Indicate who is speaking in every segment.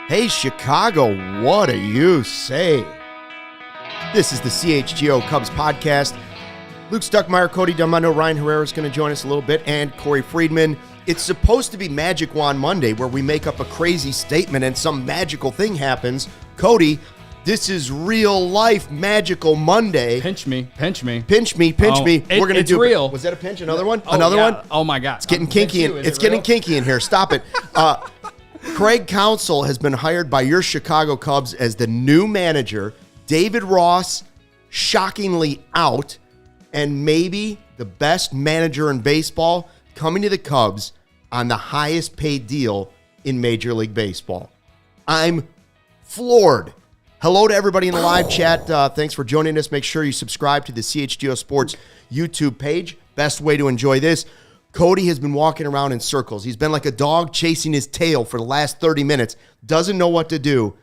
Speaker 1: Hey, Chicago, what do you say? This is the CHGO Cubs Podcast. Luke Stuckmeyer, Cody Delmendo, Ryan Herrera is going to join us a little bit, and Cory Freedman. It's supposed to be Magic Wand Monday, where we make up a crazy statement and some magical thing happens. Cody, this is real life Magical Monday.
Speaker 2: Pinch me, pinch me.
Speaker 1: Pinch me, pinch me. We're going to do
Speaker 2: real.
Speaker 1: Was that a pinch? Another one? Another one?
Speaker 2: Oh, my God.
Speaker 1: It's getting kinky. It's getting kinky in here. Stop it. Craig Counsell has been hired by your Chicago Cubs as the new manager. David Ross, shockingly out, and maybe the best manager in baseball coming to the Cubs on the highest paid deal in Major League Baseball. I'm floored. Hello to everybody in the live chat. Thanks for joining us. Make sure you subscribe to the CHGO Sports YouTube page. Best way to enjoy this. Cody has been walking around in circles. He's been like a dog chasing his tail for the last 30 minutes. Doesn't know what to do.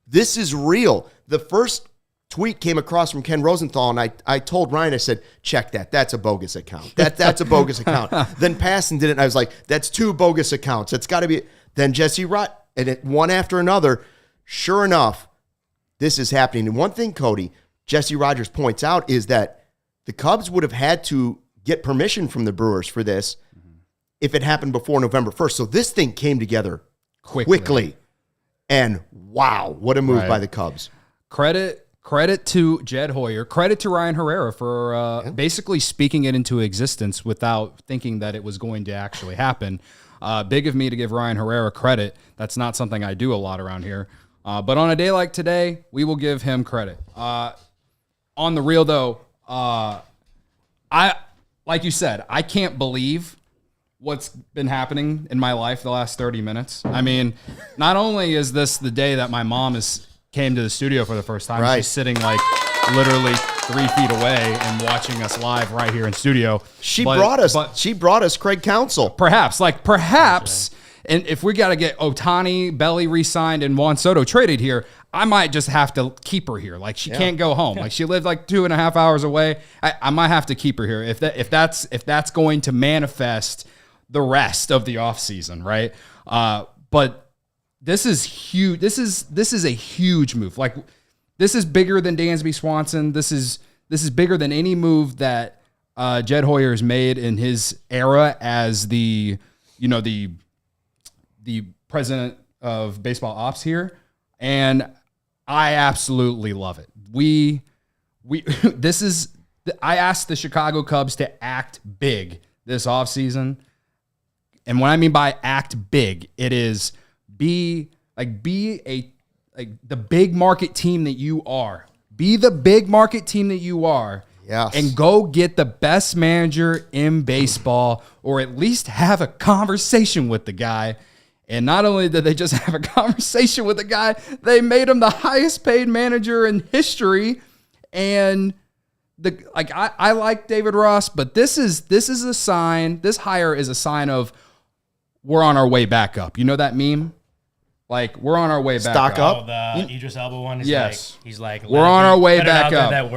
Speaker 1: This is real. The first tweet came across from Ken Rosenthal, and I told Ryan, I said, check that. That's a bogus account. That's a bogus account. Then Passon did it, and I was like, that's two bogus accounts. It's got to be. Then Jesse Rott, and it one after another. Sure enough, this is happening. And one thing, Cody, Jesse Rogers points out is that the Cubs would have had to get permission from the Brewers for this if it happened before November 1st. So this thing came together quickly. And wow, what a move by the Cubs.
Speaker 2: Credit to Jed Hoyer. Credit to Ryan Herrera for basically speaking it into existence without thinking that it was going to actually happen. Big of me to give Ryan Herrera credit. That's not something I do a lot around here. But on a day like today, we will give him credit. On the real, though, like you said, I can't believe what's been happening in my life the last 30 minutes. I mean, not only is this the day that my mom came to the studio for the first time, she's sitting like literally 3 feet away and watching us live right here in studio.
Speaker 1: She brought us Craig Counsell.
Speaker 2: Perhaps, and if we got to get Ohtani, Belly re-signed, and Juan Soto traded here, I might just have to keep her here. Like, she can't go home. Like, she lived like 2.5 hours away. I might have to keep her here if that's going to manifest the rest of the offseason, right? But this is huge. This is a huge move. Like, this is bigger than Dansby Swanson. This is bigger than any move that Jed Hoyer has made in his era as the president of baseball ops here, and I absolutely love it. I asked the Chicago Cubs to act big this offseason. And what I mean by act big, it is be the big market team that you are. Be the big market team that you are.
Speaker 1: Yes.
Speaker 2: And go get the best manager in baseball, or at least have a conversation with the guy. And not only did they just have a conversation with the guy, they made him the highest paid manager in history. And I like David Ross, but this is a sign. This hire is a sign of we're on our way back up. You know that meme? Like, we're on our way back
Speaker 1: Stock up.
Speaker 3: Oh, the Idris Elba one.
Speaker 2: Yes.
Speaker 3: He's like,
Speaker 2: we're on our way back up.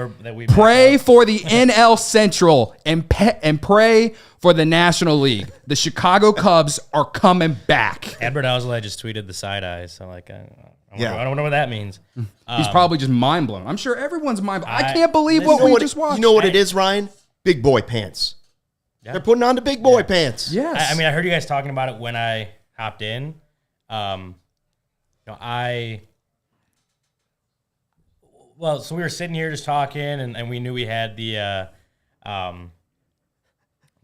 Speaker 2: Pray for the NL Central and pray for the National League. The Chicago Cubs are coming back.
Speaker 3: Edward Alzolay just tweeted the side eyes. So, like, I don't know what that means.
Speaker 2: He's probably just mind blown. I'm sure everyone's mind blown. I can't believe what we just watched.
Speaker 1: You know what it is, Ryan? Big boy pants. Yeah. They're putting on the big boy pants.
Speaker 2: Yes.
Speaker 3: I mean, I heard you guys talking about it when I hopped in. So we were sitting here just talking, and we knew we had the,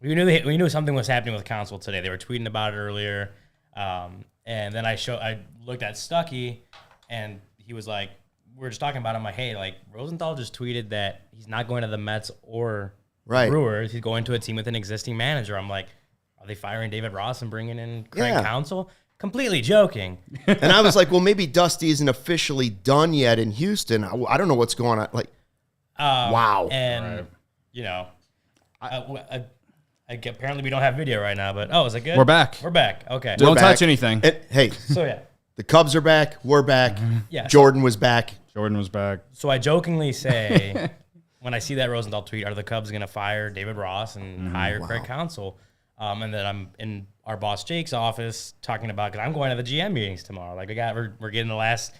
Speaker 3: we knew something was happening with Counsell today. They were tweeting about it earlier, and then I looked at Stucky, and he was like, we were just talking about it. I'm like, hey, like, Rosenthal just tweeted that he's not going to the Mets or Brewers. He's going to a team with an existing manager. I'm like, are they firing David Ross and bringing in Craig Counsell? completely joking.
Speaker 1: And I was like, well, maybe Dusty isn't officially done yet in Houston. I don't know what's going on. Like, wow.
Speaker 3: And, you know, apparently we don't have video right now, but, is it good?
Speaker 2: We're back.
Speaker 3: We're back. Okay.
Speaker 2: Don't touch anything.
Speaker 1: And, hey,
Speaker 3: So, yeah.
Speaker 1: the Cubs are back. We're back.
Speaker 3: Yeah.
Speaker 1: Jordan was back.
Speaker 2: Jordan was back.
Speaker 3: So I jokingly say, when I see that Rosenthal tweet, are the Cubs going to fire David Ross and hire Craig Counsell? And then I'm in our boss Jake's office talking about, because I'm going to the GM meetings tomorrow. Like we're getting the last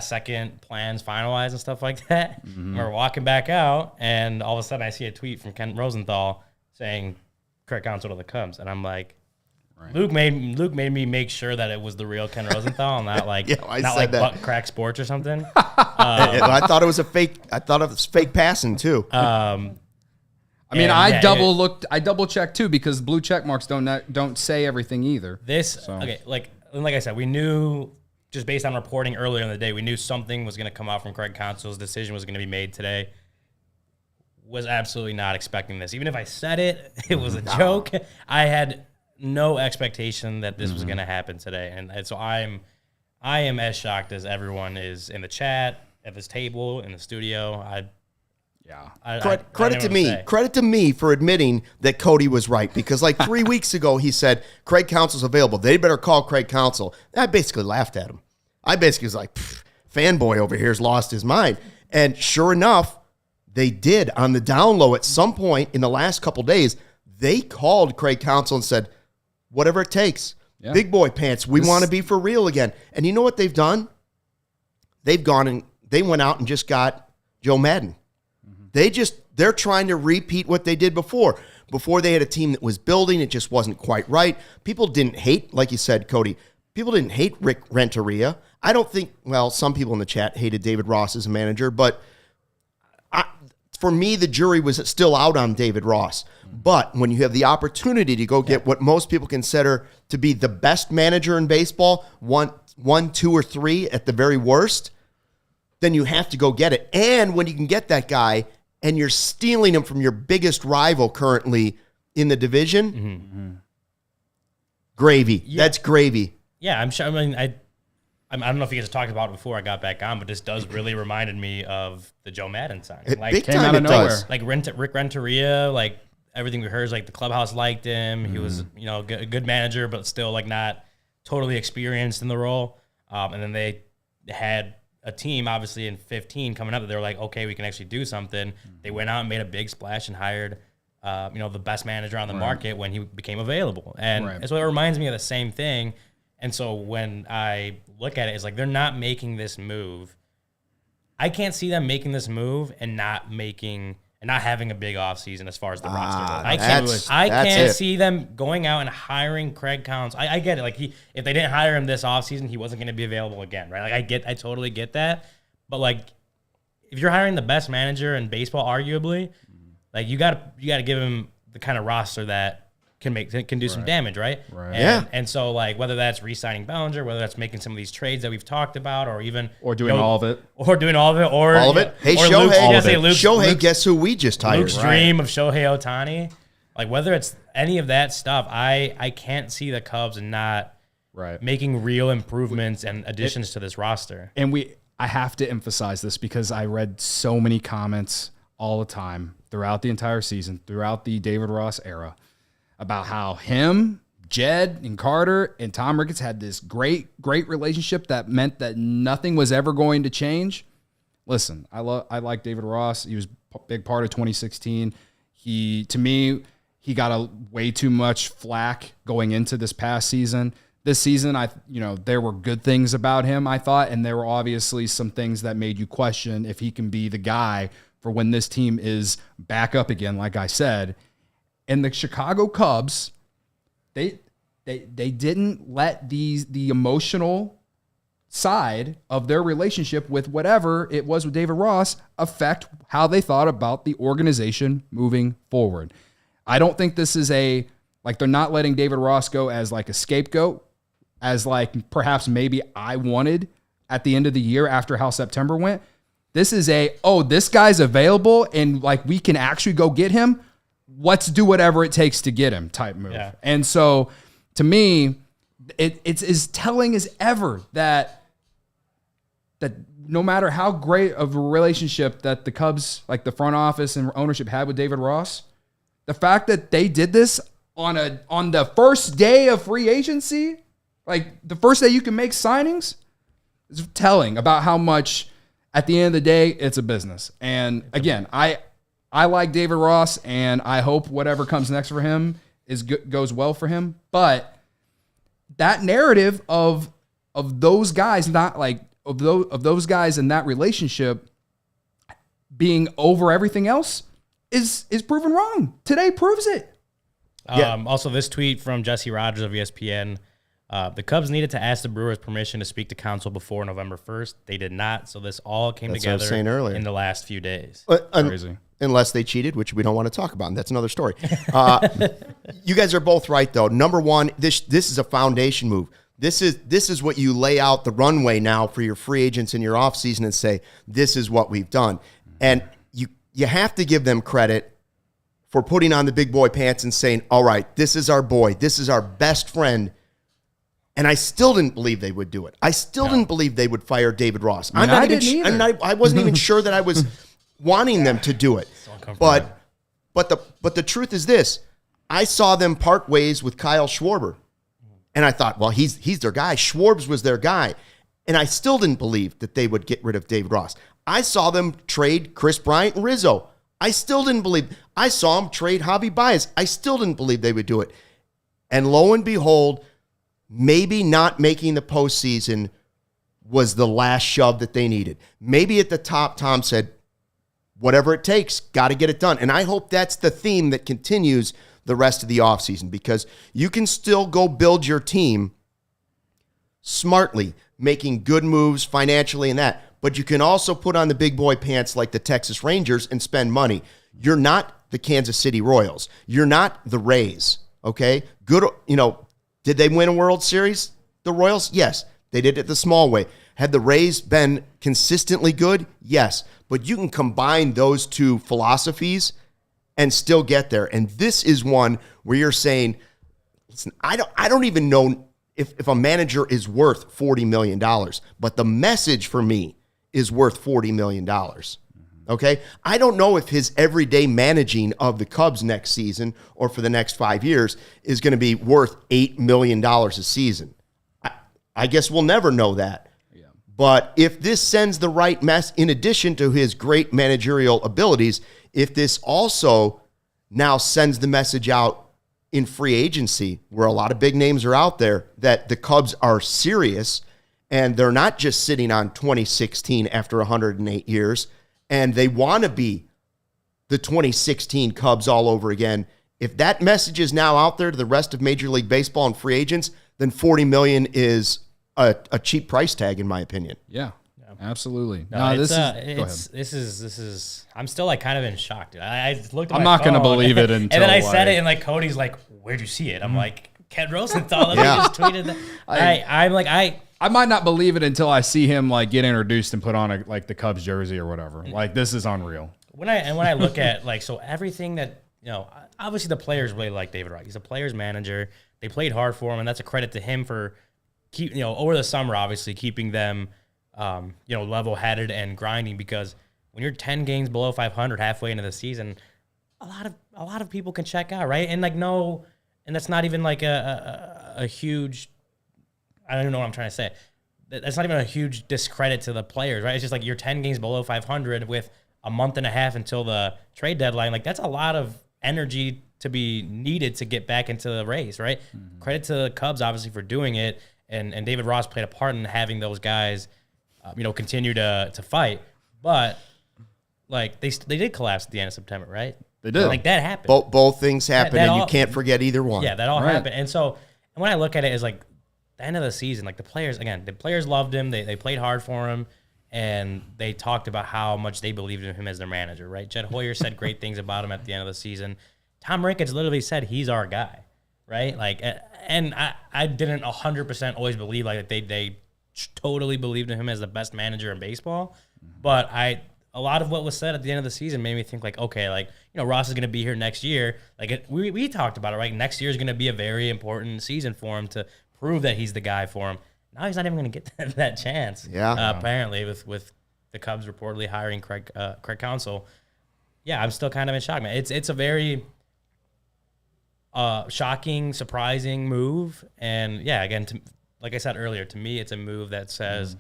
Speaker 3: second plans finalized and stuff like that. And we're walking back out, and all of a sudden I see a tweet from Ken Rosenthal saying Craig Counsell to the Cubs, and I'm like, right. Luke made me make sure that it was the real Ken Rosenthal, not like Butt Crack Sports or something.
Speaker 1: I thought it was a fake. I thought it was fake passing too.
Speaker 2: I mean, I double checked too, because blue check marks don't say everything either.
Speaker 3: Okay, like I said, we knew just based on reporting earlier in the day, we knew something was going to come out from Craig Counsell's decision was going to be made today. Was absolutely not expecting this. Even if I said it, it was a joke. I had no expectation that this was going to happen today, and so I am as shocked as everyone is in the chat, at this table, in the studio.
Speaker 1: Credit to me for admitting that Cody was right, because like 3 weeks ago he said Craig Counsell's available. They better call Craig Counsell. I basically laughed at him. I basically was like, fanboy over here has lost his mind. And sure enough, they did on the down low at some point in the last couple days. They called Craig Counsell and said, whatever it takes. Yeah. Big boy pants. We want to be for real again. And you know what they've done? They've gone and they went out and just got Joe Madden. They're trying to repeat what they did before. Before they had a team that was building, it just wasn't quite right. People didn't hate, like you said, Cody, people didn't hate Rick Renteria. I don't think, some people in the chat hated David Ross as a manager, but for me, the jury was still out on David Ross. But when you have the opportunity to go get what most people consider to be the best manager in baseball, one, 2, or 3 at the very worst, then you have to go get it. And when you can get that guy and you're stealing him from your biggest rival currently in the division, gravy. Yeah. That's gravy.
Speaker 3: Yeah, I'm sure. I mean, I don't know if you guys talked about it before I got back on, but this does really reminded me of the Joe Madden signing.
Speaker 1: Big time it does.
Speaker 3: Like Rick Renteria, like everything we heard is like the clubhouse liked him. He was, a good manager, but still like not totally experienced in the role. And then they had a team, obviously in 15 coming up, that they were like, okay, we can actually do something. They went out and made a big splash and hired, the best manager on the market when he became available. And so it reminds me of the same thing. And so when I look at it, it's like they're not making this move. I can't see them making this move and not having a big offseason as far as the roster goes. I can't see them going out and hiring Craig Counsell. I get it. Like if they didn't hire him this offseason, he wasn't going to be available again, right? Like I totally get that. But like if you're hiring the best manager in baseball, arguably, like you got to give him the kind of roster that can do some damage, right? And so like whether that's re-signing Bellinger, whether that's making some of these trades that we've talked about, or
Speaker 2: doing all of it,
Speaker 1: Hey, Shohei, guess who we just hired?
Speaker 3: Luke's dream of Shohei Ohtani. Like whether it's any of that stuff, I can't see the Cubs not making real improvements and additions to this roster.
Speaker 2: And I have to emphasize this because I read so many comments all the time throughout the entire season, throughout the David Ross era, about how him, Jed, and Carter, and Tom Ricketts had this great relationship that meant that nothing was ever going to change. Listen, I like David Ross. He was a big part of 2016. To me, he got a way too much flack going into this past season. This season, there were good things about him, I thought, and there were obviously some things that made you question if he can be the guy for when this team is back up again, like I said. And the Chicago Cubs, they didn't let the emotional side of their relationship with whatever it was with David Ross affect how they thought about the organization moving forward. I don't think this is they're not letting David Ross go as like a scapegoat, as like perhaps maybe I wanted at the end of the year after how September went. This is this guy's available and like we can actually go get him. Let's do whatever it takes to get him type move. Yeah. And so to me, it's as telling as ever that no matter how great of a relationship that the Cubs, like the front office and ownership, had with David Ross, the fact that they did this on the first day of free agency, like the first day you can make signings, is telling about how much, at the end of the day, it's a business. And again, I like David Ross, and I hope whatever comes next for him goes well for him. But that narrative of those guys, not like of those guys in that relationship being over everything else is proven wrong. Today proves it.
Speaker 3: Also, this tweet from Jesse Rogers of ESPN. The Cubs needed to ask the Brewers permission to speak to Counsell before November 1st. They did not, so this all came together in the last few days.
Speaker 2: Crazy.
Speaker 1: Unless they cheated, which we don't want to talk about, and that's another story. You guys are both right, though. Number one, this is a foundation move. This is what you lay out the runway now for your free agents in your offseason and say, this is what we've done. And you have to give them credit for putting on the big boy pants and saying, all right, this is our boy. This is our best friend. And I still didn't believe they would do it. I still didn't believe they would fire David Ross. I wasn't even sure that I was wanting them to do it. But the truth is this. I saw them part ways with Kyle Schwarber. And I thought, well, he's their guy. Schwarbs was their guy. And I still didn't believe that they would get rid of David Ross. I saw them trade Chris Bryant and Rizzo. I still didn't believe. I saw them trade Javi Baez. I still didn't believe they would do it. And lo and behold, maybe not making the postseason was the last shove that they needed. Maybe at the top, Tom said, whatever it takes, got to get it done. And I hope that's the theme that continues the rest of the offseason, because you can still go build your team smartly, making good moves financially and that. But you can also put on the big boy pants like the Texas Rangers and spend money. You're not the Kansas City Royals. You're not the Rays, okay? Good, did they win a World Series, the Royals? Yes. They did it the small way. Had the Rays been consistently good? Yes. But you can combine those two philosophies and still get there. And this is one where you're saying, listen, I don't even know if a manager is worth $40 million, but the message for me is worth $40 million. Okay? I don't know if his everyday managing of the Cubs next season or for the next 5 years is going to be worth $8 million a season. I guess we'll never know that. Yeah. But if this sends the right mess, in addition to his great managerial abilities, if this also now sends the message out in free agency, where a lot of big names are out there, that the Cubs are serious and they're not just sitting on 2016 after 108 years, and they want to be the 2016 Cubs all over again. If that message is now out there to the rest of Major League Baseball and free agents, then $40 million is a cheap price tag, in my opinion.
Speaker 2: Yeah, absolutely.
Speaker 3: No, this is. I'm still like kind of in shock, dude. I just looked at
Speaker 2: I'm
Speaker 3: my
Speaker 2: not going to
Speaker 3: phone,
Speaker 2: believe it until.
Speaker 3: And then I said it, and like Cody's like, "Where'd you see it?" I'm like, Ken Rosenthal. He just tweeted that. I
Speaker 2: might not believe it until I see him like get introduced and put on the Cubs jersey or whatever. Like, this is unreal.
Speaker 3: When I look at so everything that obviously the players really like David Ross. He's a player's manager. They played hard for him, and that's a credit to him for over the summer, obviously keeping them level-headed and grinding, because when you're 10 games below 500 halfway into the season, a lot of people can check out, right? And and that's not even like a huge, I don't even know what I'm trying to say. That's not even a huge discredit to the players, right? It's just like you're 10 games below 500 with a month and a half until the trade deadline. Like, that's a lot of energy to be needed to get back into the race, right? Mm-hmm. Credit to the Cubs, obviously, for doing it. And David Ross played a part in having those guys, continue to fight. But they did collapse at the end of September, right?
Speaker 1: They did.
Speaker 3: Like, that happened.
Speaker 1: Both things happened, and you can't forget either one.
Speaker 3: Yeah, that all happened. And so, when I look at it, as like the end of the season, like the players loved him. They played hard for him, and they talked about how much they believed in him as their manager, right? Jed Hoyer said great things about him at the end of the season. Tom Ricketts literally said he's our guy, right? Like, and I didn't 100% always believe they totally believed in him as the best manager in baseball, but a lot of what was said at the end of the season made me think Ross is going to be here next year. We talked about it, right? Next year is going to be a very important season for him to prove that he's the guy for him. Now he's not even going to get that chance.
Speaker 1: Yeah.
Speaker 3: Apparently, with the Cubs reportedly hiring Craig Counsell. Yeah, I'm still kind of in shock, man. It's a very shocking, surprising move. And yeah, again, like I said earlier, to me, it's a move that says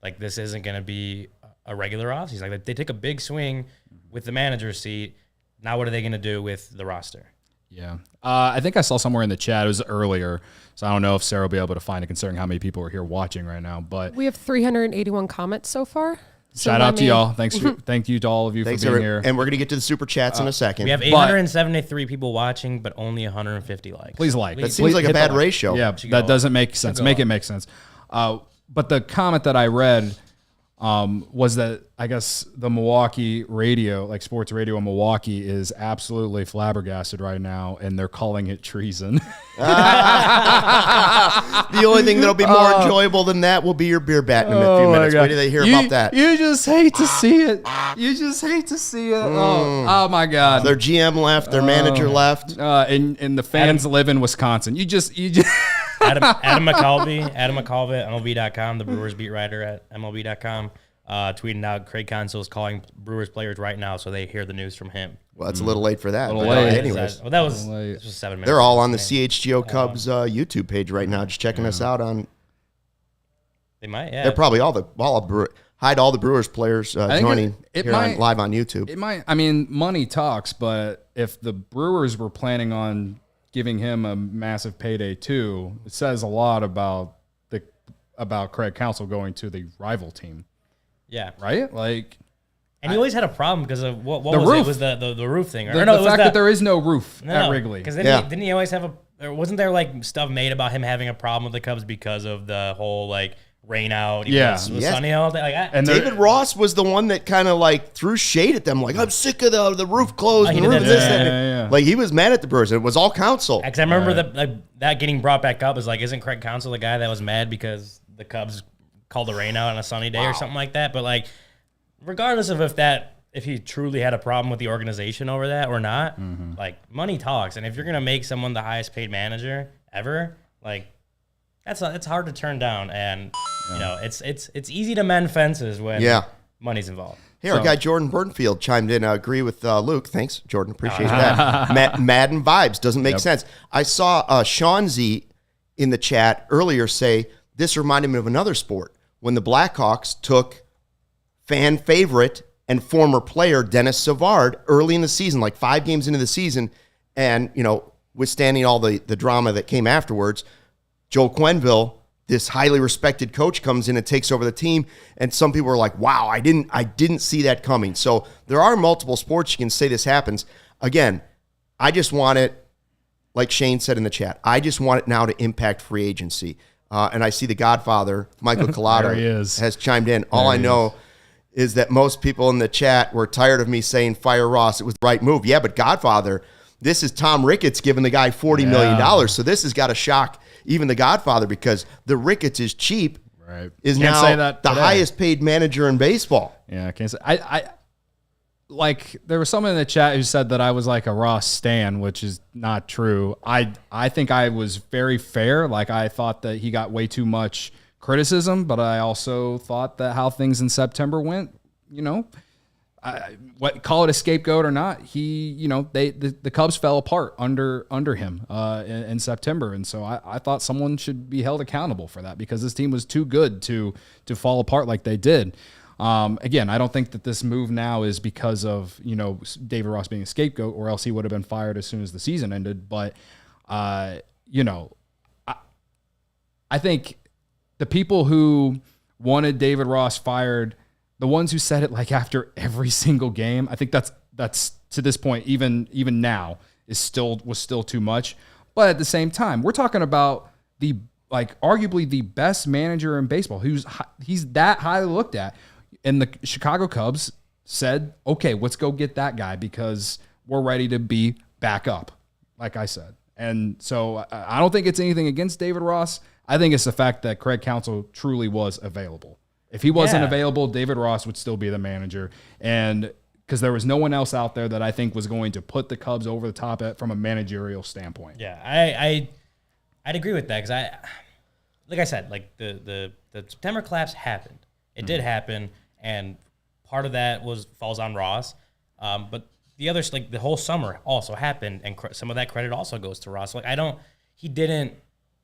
Speaker 3: like this isn't going to be a regular offseason. Like they take a big swing with the manager's seat. Now what are they going to do with the roster?
Speaker 2: Yeah. I think I saw somewhere in the chat, it was earlier, so I don't know if Sarah will be able to find it considering how many people are here watching right now. But
Speaker 4: we have 381 comments so far.
Speaker 2: Shout out to y'all. Thank you to all of you for being here.
Speaker 1: And we're going to get to the super chats in a second.
Speaker 3: We have 873 people watching, but only 150 likes.
Speaker 2: Please like.
Speaker 1: That seems like a bad ratio.
Speaker 2: Yeah, that doesn't make sense. Make it make sense. But the comment that I read was that I guess the Milwaukee radio, like sports radio in Milwaukee, is absolutely flabbergasted right now, and they're calling it treason.
Speaker 1: The only thing that'll be more enjoyable than that will be your beer bat in a few minutes. Wait till they hear about that.
Speaker 2: You just hate to see it. You just hate to see it. Oh my God.
Speaker 1: Their GM left. Their manager left.
Speaker 2: And the fans live in Wisconsin. You just.
Speaker 3: Adam McCalvey at MLB.com, the Brewers beat writer at MLB.com, tweeting out Craig Counsell is calling Brewers players right now, so they hear the news from him.
Speaker 1: Well, it's a little late for that.
Speaker 2: Little late.
Speaker 1: Anyways,
Speaker 3: That was 7 minutes.
Speaker 1: they're all on the CHGO Cubs YouTube page right now, just checking us out on.
Speaker 3: They might, yeah.
Speaker 1: They're probably all the Brewers players joining live on YouTube.
Speaker 2: It might. I mean, money talks, but if the Brewers were planning on giving him a massive payday too, it says a lot about Craig Counsell going to the rival team.
Speaker 3: Yeah.
Speaker 2: Right? Like,
Speaker 3: and he always had a problem because of what
Speaker 2: the
Speaker 3: was
Speaker 2: roof.
Speaker 3: it? Was the roof thing?
Speaker 2: The fact that there is no roof at Wrigley.
Speaker 3: Because didn't he always have wasn't there like stuff made about him having a problem with the Cubs because of the whole like rain out? It was sunny all day.
Speaker 1: And David Ross was the one that kind of like threw shade at them, like, I'm sick of the roof closed. And the roof
Speaker 2: yeah.
Speaker 1: Like, he was mad at the Brewers. It was all Counsell.
Speaker 3: Because I remember that getting brought back up is like, isn't Craig Counsell the guy that was mad because the Cubs called the rain out on a sunny day or something like that? But like, regardless of if he truly had a problem with the organization over that or not, like, money talks. And if you're gonna make someone the highest paid manager ever, like, it's hard to turn down. And you know, it's easy to mend fences when money's involved.
Speaker 1: Here, our guy Jordan Burnfield chimed in. Agree with Luke. Thanks, Jordan. Appreciate that. Madden vibes. Doesn't make sense. I saw Sean Z in the chat earlier say, this reminded me of another sport. When the Blackhawks took fan favorite and former player Dennis Savard early in the season, like 5 games into the season, and, you know, withstanding all the drama that came afterwards, Joel Quenneville, this highly respected coach, comes in and takes over the team, and some people are like, wow, I didn't see that coming. So there are multiple sports you can say this happens. Again, I just want it, like Shane said in the chat, I just want it now to impact free agency. And I see the Godfather, Michael Collado, has chimed in. All I know is that most people in the chat were tired of me saying fire Ross. It was the right move. Yeah, but Godfather, this is Tom Ricketts giving the guy $40 million. So this has got to shock even the Godfather, because the Ricketts is cheap, is
Speaker 2: Can't
Speaker 1: now
Speaker 2: say that
Speaker 1: the
Speaker 2: today.
Speaker 1: highest paid manager in baseball.
Speaker 2: Yeah, I can't say. I like, there was someone in the chat who said that I was like a Ross stan, which is not true. I think I was very fair. Like, I thought that he got way too much criticism, but I also thought that how things in September went, you know, call it a scapegoat or not, he, you know, the Cubs fell apart under him in September, and so I thought someone should be held accountable for that, because this team was too good to fall apart like they did. Again, I don't think that this move now is because of, you know, David Ross being a scapegoat, or else he would have been fired as soon as the season ended. But you know, I think the people who wanted David Ross fired, the ones who said it like after every single game, I think that's to this point, even now, was still too much. But at the same time, we're talking about arguably the best manager in baseball, he's that highly looked at. And the Chicago Cubs said, okay, let's go get that guy because we're ready to be back up, like I said. And so I don't think it's anything against David Ross. I think it's the fact that Craig Counsell truly was available. If he wasn't available, David Ross would still be the manager. And because there was no one else out there that I think was going to put the Cubs over the top from a managerial standpoint.
Speaker 3: Yeah, I'd agree with that, because like I said, like the September collapse happened. It did happen, and part of that falls on Ross. But the others, like the whole summer also happened, and some of that credit also goes to Ross. Like he didn't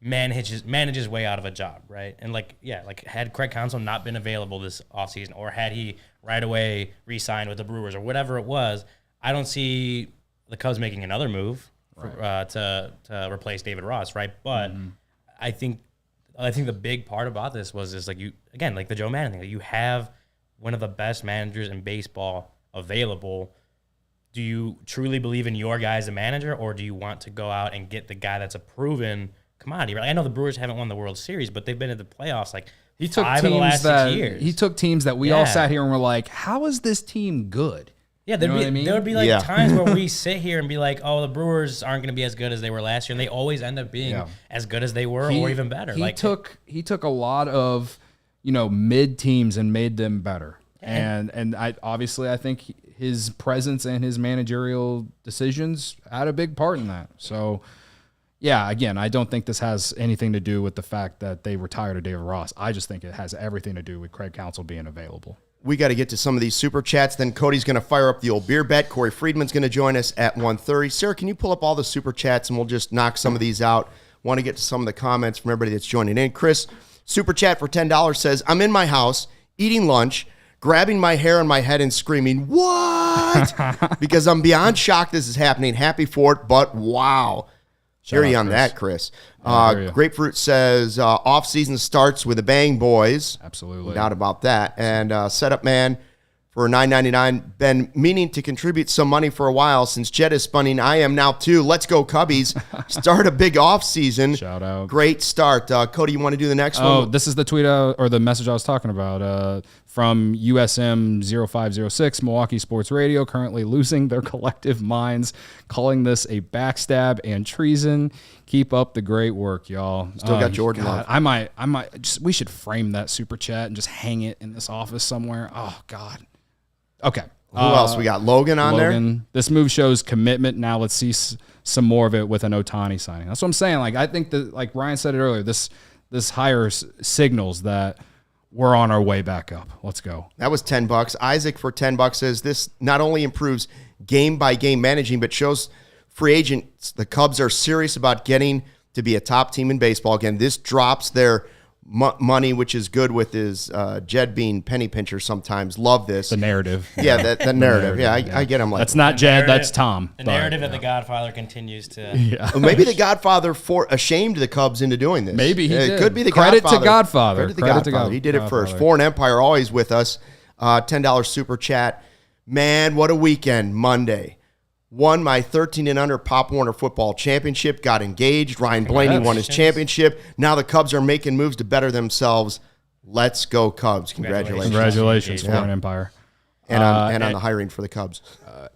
Speaker 3: manage his way out of a job, right? And like had Craig Counsell not been available this offseason, or had he right away re-signed with the Brewers or whatever it was, I don't see the Cubs making another move to replace David Ross, right? But I think the big part about this was just like like the Joe Madden thing, that you have one of the best managers in baseball available. Do you truly believe in your guy as a manager, or do you want to go out and get the guy that's a proven commodity? Right? I know the Brewers haven't won the World Series, but they've been in the playoffs like
Speaker 2: he took
Speaker 3: 5 of the last 6 years.
Speaker 2: He took teams that we all sat here and were like, how is this team good?
Speaker 3: Yeah, there would be like times where we sit here and be like, oh, the Brewers aren't going to be as good as they were last year, and they always end up being as good as they were, or even better.
Speaker 2: He took a lot of mid teams and made them better. And I think his presence and his managerial decisions had a big part in that. So, yeah, again, I don't think this has anything to do with the fact that they retired David Ross. I just think it has everything to do with Craig Counsell being available.
Speaker 1: We got to get to some of these super chats. Then Cody's going to fire up the old beer bet. Cory Freedman's going to join us at 1:30. Sarah, can you pull up all the super chats and we'll just knock some of these out? Want to get to some of the comments from everybody that's joining in. Chris, super chat for $10 says, I'm in my house eating lunch, grabbing my hair on my head and screaming, what? Because I'm beyond shocked this is happening. Happy for it, but wow. Hear you on that, Chris. Grapefruit says, off-season starts with a bang, boys.
Speaker 2: Absolutely.
Speaker 1: No doubt about that. And Setup Man for $9.99. Been meaning to contribute some money for a while since Jed is spunning. I am now, too. Let's go, Cubbies. Start a big off-season.
Speaker 2: Shout out.
Speaker 1: Great start. Cody, you want to do the next one?
Speaker 2: Oh, this is the tweet or the message I was talking about from USM 0506, Milwaukee Sports Radio, currently losing their collective minds, calling this a backstab and treason. Keep up the great work, y'all.
Speaker 1: Still got Jordan Love.
Speaker 2: I might we should frame that super chat and just hang it in this office somewhere. Oh, God. Okay.
Speaker 1: Who else? We got Logan on there.
Speaker 2: This move shows commitment. Now let's see some more of it with an Ohtani signing. That's what I'm saying. Like, I think that, like Ryan said it earlier, this hire signals that we're on our way back up. Let's go.
Speaker 1: That was $10. Isaac for $10 says this not only improves game by game managing, but shows free agents the Cubs are serious about getting to be a top team in baseball again. This drops their money, which is good with his Jed being penny pincher sometimes. Love this.
Speaker 2: The narrative.
Speaker 1: Yeah, the narrative. Yeah, I get him. Like
Speaker 2: that's not Jed, that's Tom.
Speaker 3: The narrative that the Godfather continues to.
Speaker 1: Yeah. Well, maybe the Godfather ashamed the Cubs into doing this.
Speaker 2: Maybe he did.
Speaker 1: It could be the
Speaker 2: Credit
Speaker 1: Godfather.
Speaker 2: to Godfather.
Speaker 1: Credit to Godfather. He did it first. Foreign Empire always with us. $10 super chat. Man, what a weekend. Monday. Won my 13 and under Pop Warner football championship, got engaged. Ryan Blaney won his championship. Now the Cubs are making moves to better themselves. Let's go, Cubs.
Speaker 2: Congratulations, Foreign Empire.
Speaker 1: And on the hiring for the Cubs.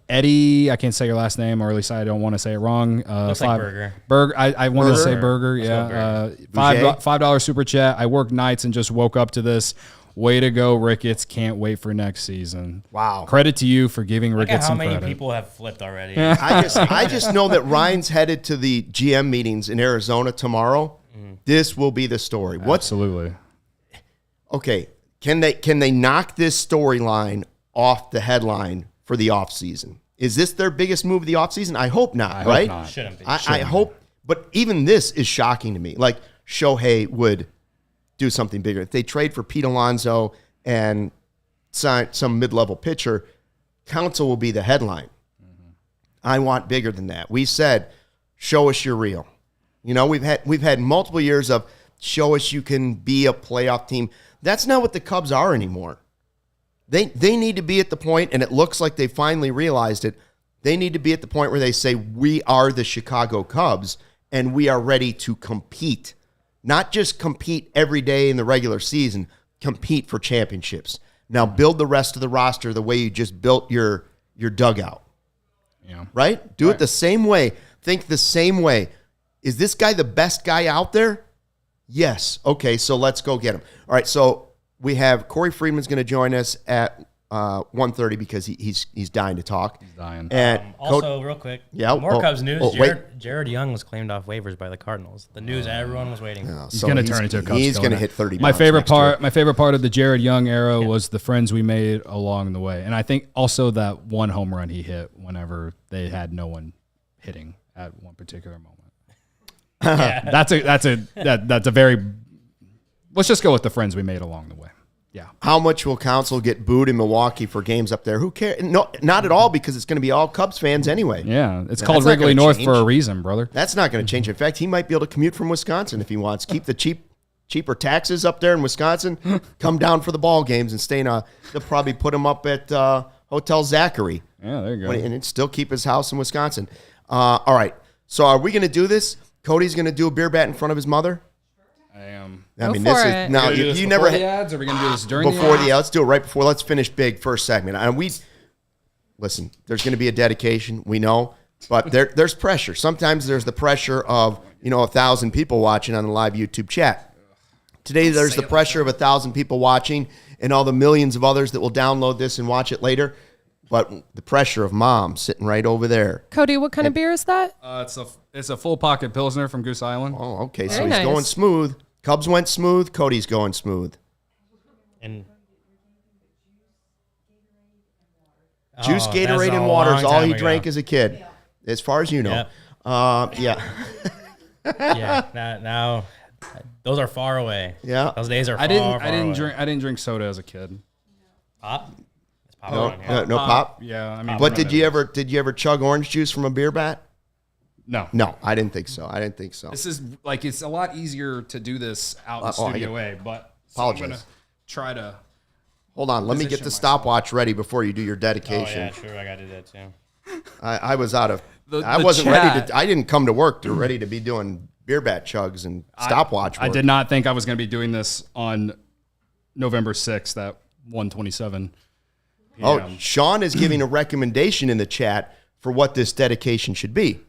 Speaker 2: Eddie, I can't say your last name, or at least I don't want to say it wrong.
Speaker 3: Looks like Burger.
Speaker 2: Burger. I wanted to say Burger, yeah. $5 super chat. I work nights and just woke up to this. Way to go, Ricketts. Can't wait for next season.
Speaker 1: Wow.
Speaker 2: Credit to you for giving Ricketts some credit.
Speaker 3: How many people have flipped already?
Speaker 1: I just know that Ryan's headed to the GM meetings in Arizona tomorrow. This will be the story.
Speaker 2: Absolutely.
Speaker 1: Okay. Can they knock this storyline off the headline for the offseason? Is this their biggest move of the offseason? I hope not, right?
Speaker 2: Hope not.
Speaker 3: Shouldn't be.
Speaker 1: I hope, but even this is shocking to me. Like, Shohei would do something bigger. If they trade for Pete Alonso and sign some mid-level pitcher, Counsell will be the headline. I want bigger than that. We said, show us you're real. You know, we've had multiple years of show us you can be a playoff team. That's not what the Cubs are anymore. They need to be at the point, and it looks like they finally realized it, they need to be at the point where they say, we are the Chicago Cubs, and we are ready to compete. Not just compete every day in the regular season, compete for championships. Now build the rest of the roster the way you just built your dugout.
Speaker 2: Yeah.
Speaker 1: Right? Do it the same way. Think the same way. Is this guy the best guy out there? Yes. Okay, so let's go get him. All right, so we have Cory Freedman's going to join us at 1:30 because he's dying to talk.
Speaker 2: He's dying.
Speaker 1: And
Speaker 3: also, real quick, more Cubs news. Jared Young was claimed off waivers by the Cardinals. The news everyone was waiting for.
Speaker 2: He's going to turn into a Cubs.
Speaker 1: He's going to hit 30.
Speaker 2: My favorite part of the Jared Young era was the friends we made along the way, and I think also that one home run he hit whenever they had no one hitting at one particular moment. That's a very. Let's just go with the friends we made along the way. Yeah.
Speaker 1: How much will Counsell get booed in Milwaukee for games up there? Who cares? No, not at all, because it's going to be all Cubs fans anyway.
Speaker 2: Yeah, it's called Wrigley North for a reason, brother.
Speaker 1: That's not going to change. In fact, he might be able to commute from Wisconsin if he wants. Keep the cheaper taxes up there in Wisconsin. Come down for the ball games and stay in a. They'll probably put him up at Hotel Zachary.
Speaker 2: Yeah, there you go.
Speaker 1: And still keep his house in Wisconsin. All right. So are we going to do this? Cody's going to do a beer bat in front of his mother?
Speaker 2: I am.
Speaker 1: I mean, this is now you never
Speaker 2: the ads. Or are we going to do this during
Speaker 1: before
Speaker 2: the ads?
Speaker 1: Let's do it right before. Let's finish big first segment. And listen. There's going to be a dedication. We know, but there's pressure. Sometimes there's the pressure of 1,000 people watching on the live YouTube chat. Today there's the pressure of 1,000 people watching and all the millions of others that will download this and watch it later. But the pressure of mom sitting right over there.
Speaker 4: Cody, what kind of beer is that?
Speaker 2: It's a full pocket Pilsner from Goose Island.
Speaker 1: Oh, okay.
Speaker 4: Very
Speaker 1: So he's
Speaker 4: nice.
Speaker 1: going smooth. Cubs went smooth. Cody's going smooth.
Speaker 3: And
Speaker 1: Juice,
Speaker 3: Oh,
Speaker 1: Gatorade,
Speaker 3: that's a
Speaker 1: and water is
Speaker 3: long
Speaker 1: all
Speaker 3: time
Speaker 1: he
Speaker 3: ago.
Speaker 1: drank as a kid, as far as you know. Yeah.
Speaker 3: Now those are far away.
Speaker 1: Yeah.
Speaker 3: Those days are far,
Speaker 2: I didn't
Speaker 3: away.
Speaker 2: drink soda as a kid.
Speaker 3: Pop. It's pop
Speaker 1: No,
Speaker 3: around here.
Speaker 1: no pop.
Speaker 2: Yeah, I mean.
Speaker 1: But did you ever chug orange juice from a beer bat?
Speaker 2: No.
Speaker 1: No, I didn't think so.
Speaker 2: This is it's a lot easier to do this out in Studio A, but
Speaker 1: Apologize.
Speaker 2: I'm gonna try to.
Speaker 1: Hold on, let me get the stopwatch ready before you do your
Speaker 3: Oh
Speaker 1: dedication.
Speaker 3: yeah, sure. I gotta do that too.
Speaker 1: I was out of.
Speaker 2: The
Speaker 1: I wasn't ready
Speaker 2: chat.
Speaker 1: to. I didn't come to work to ready to be doing beer bat chugs and stopwatch.
Speaker 2: I
Speaker 1: work.
Speaker 2: did not think I was going to be doing this on November 6th at 1:27.
Speaker 1: Oh,
Speaker 2: p.m.
Speaker 1: Sean is giving a recommendation in the chat for what this dedication should be.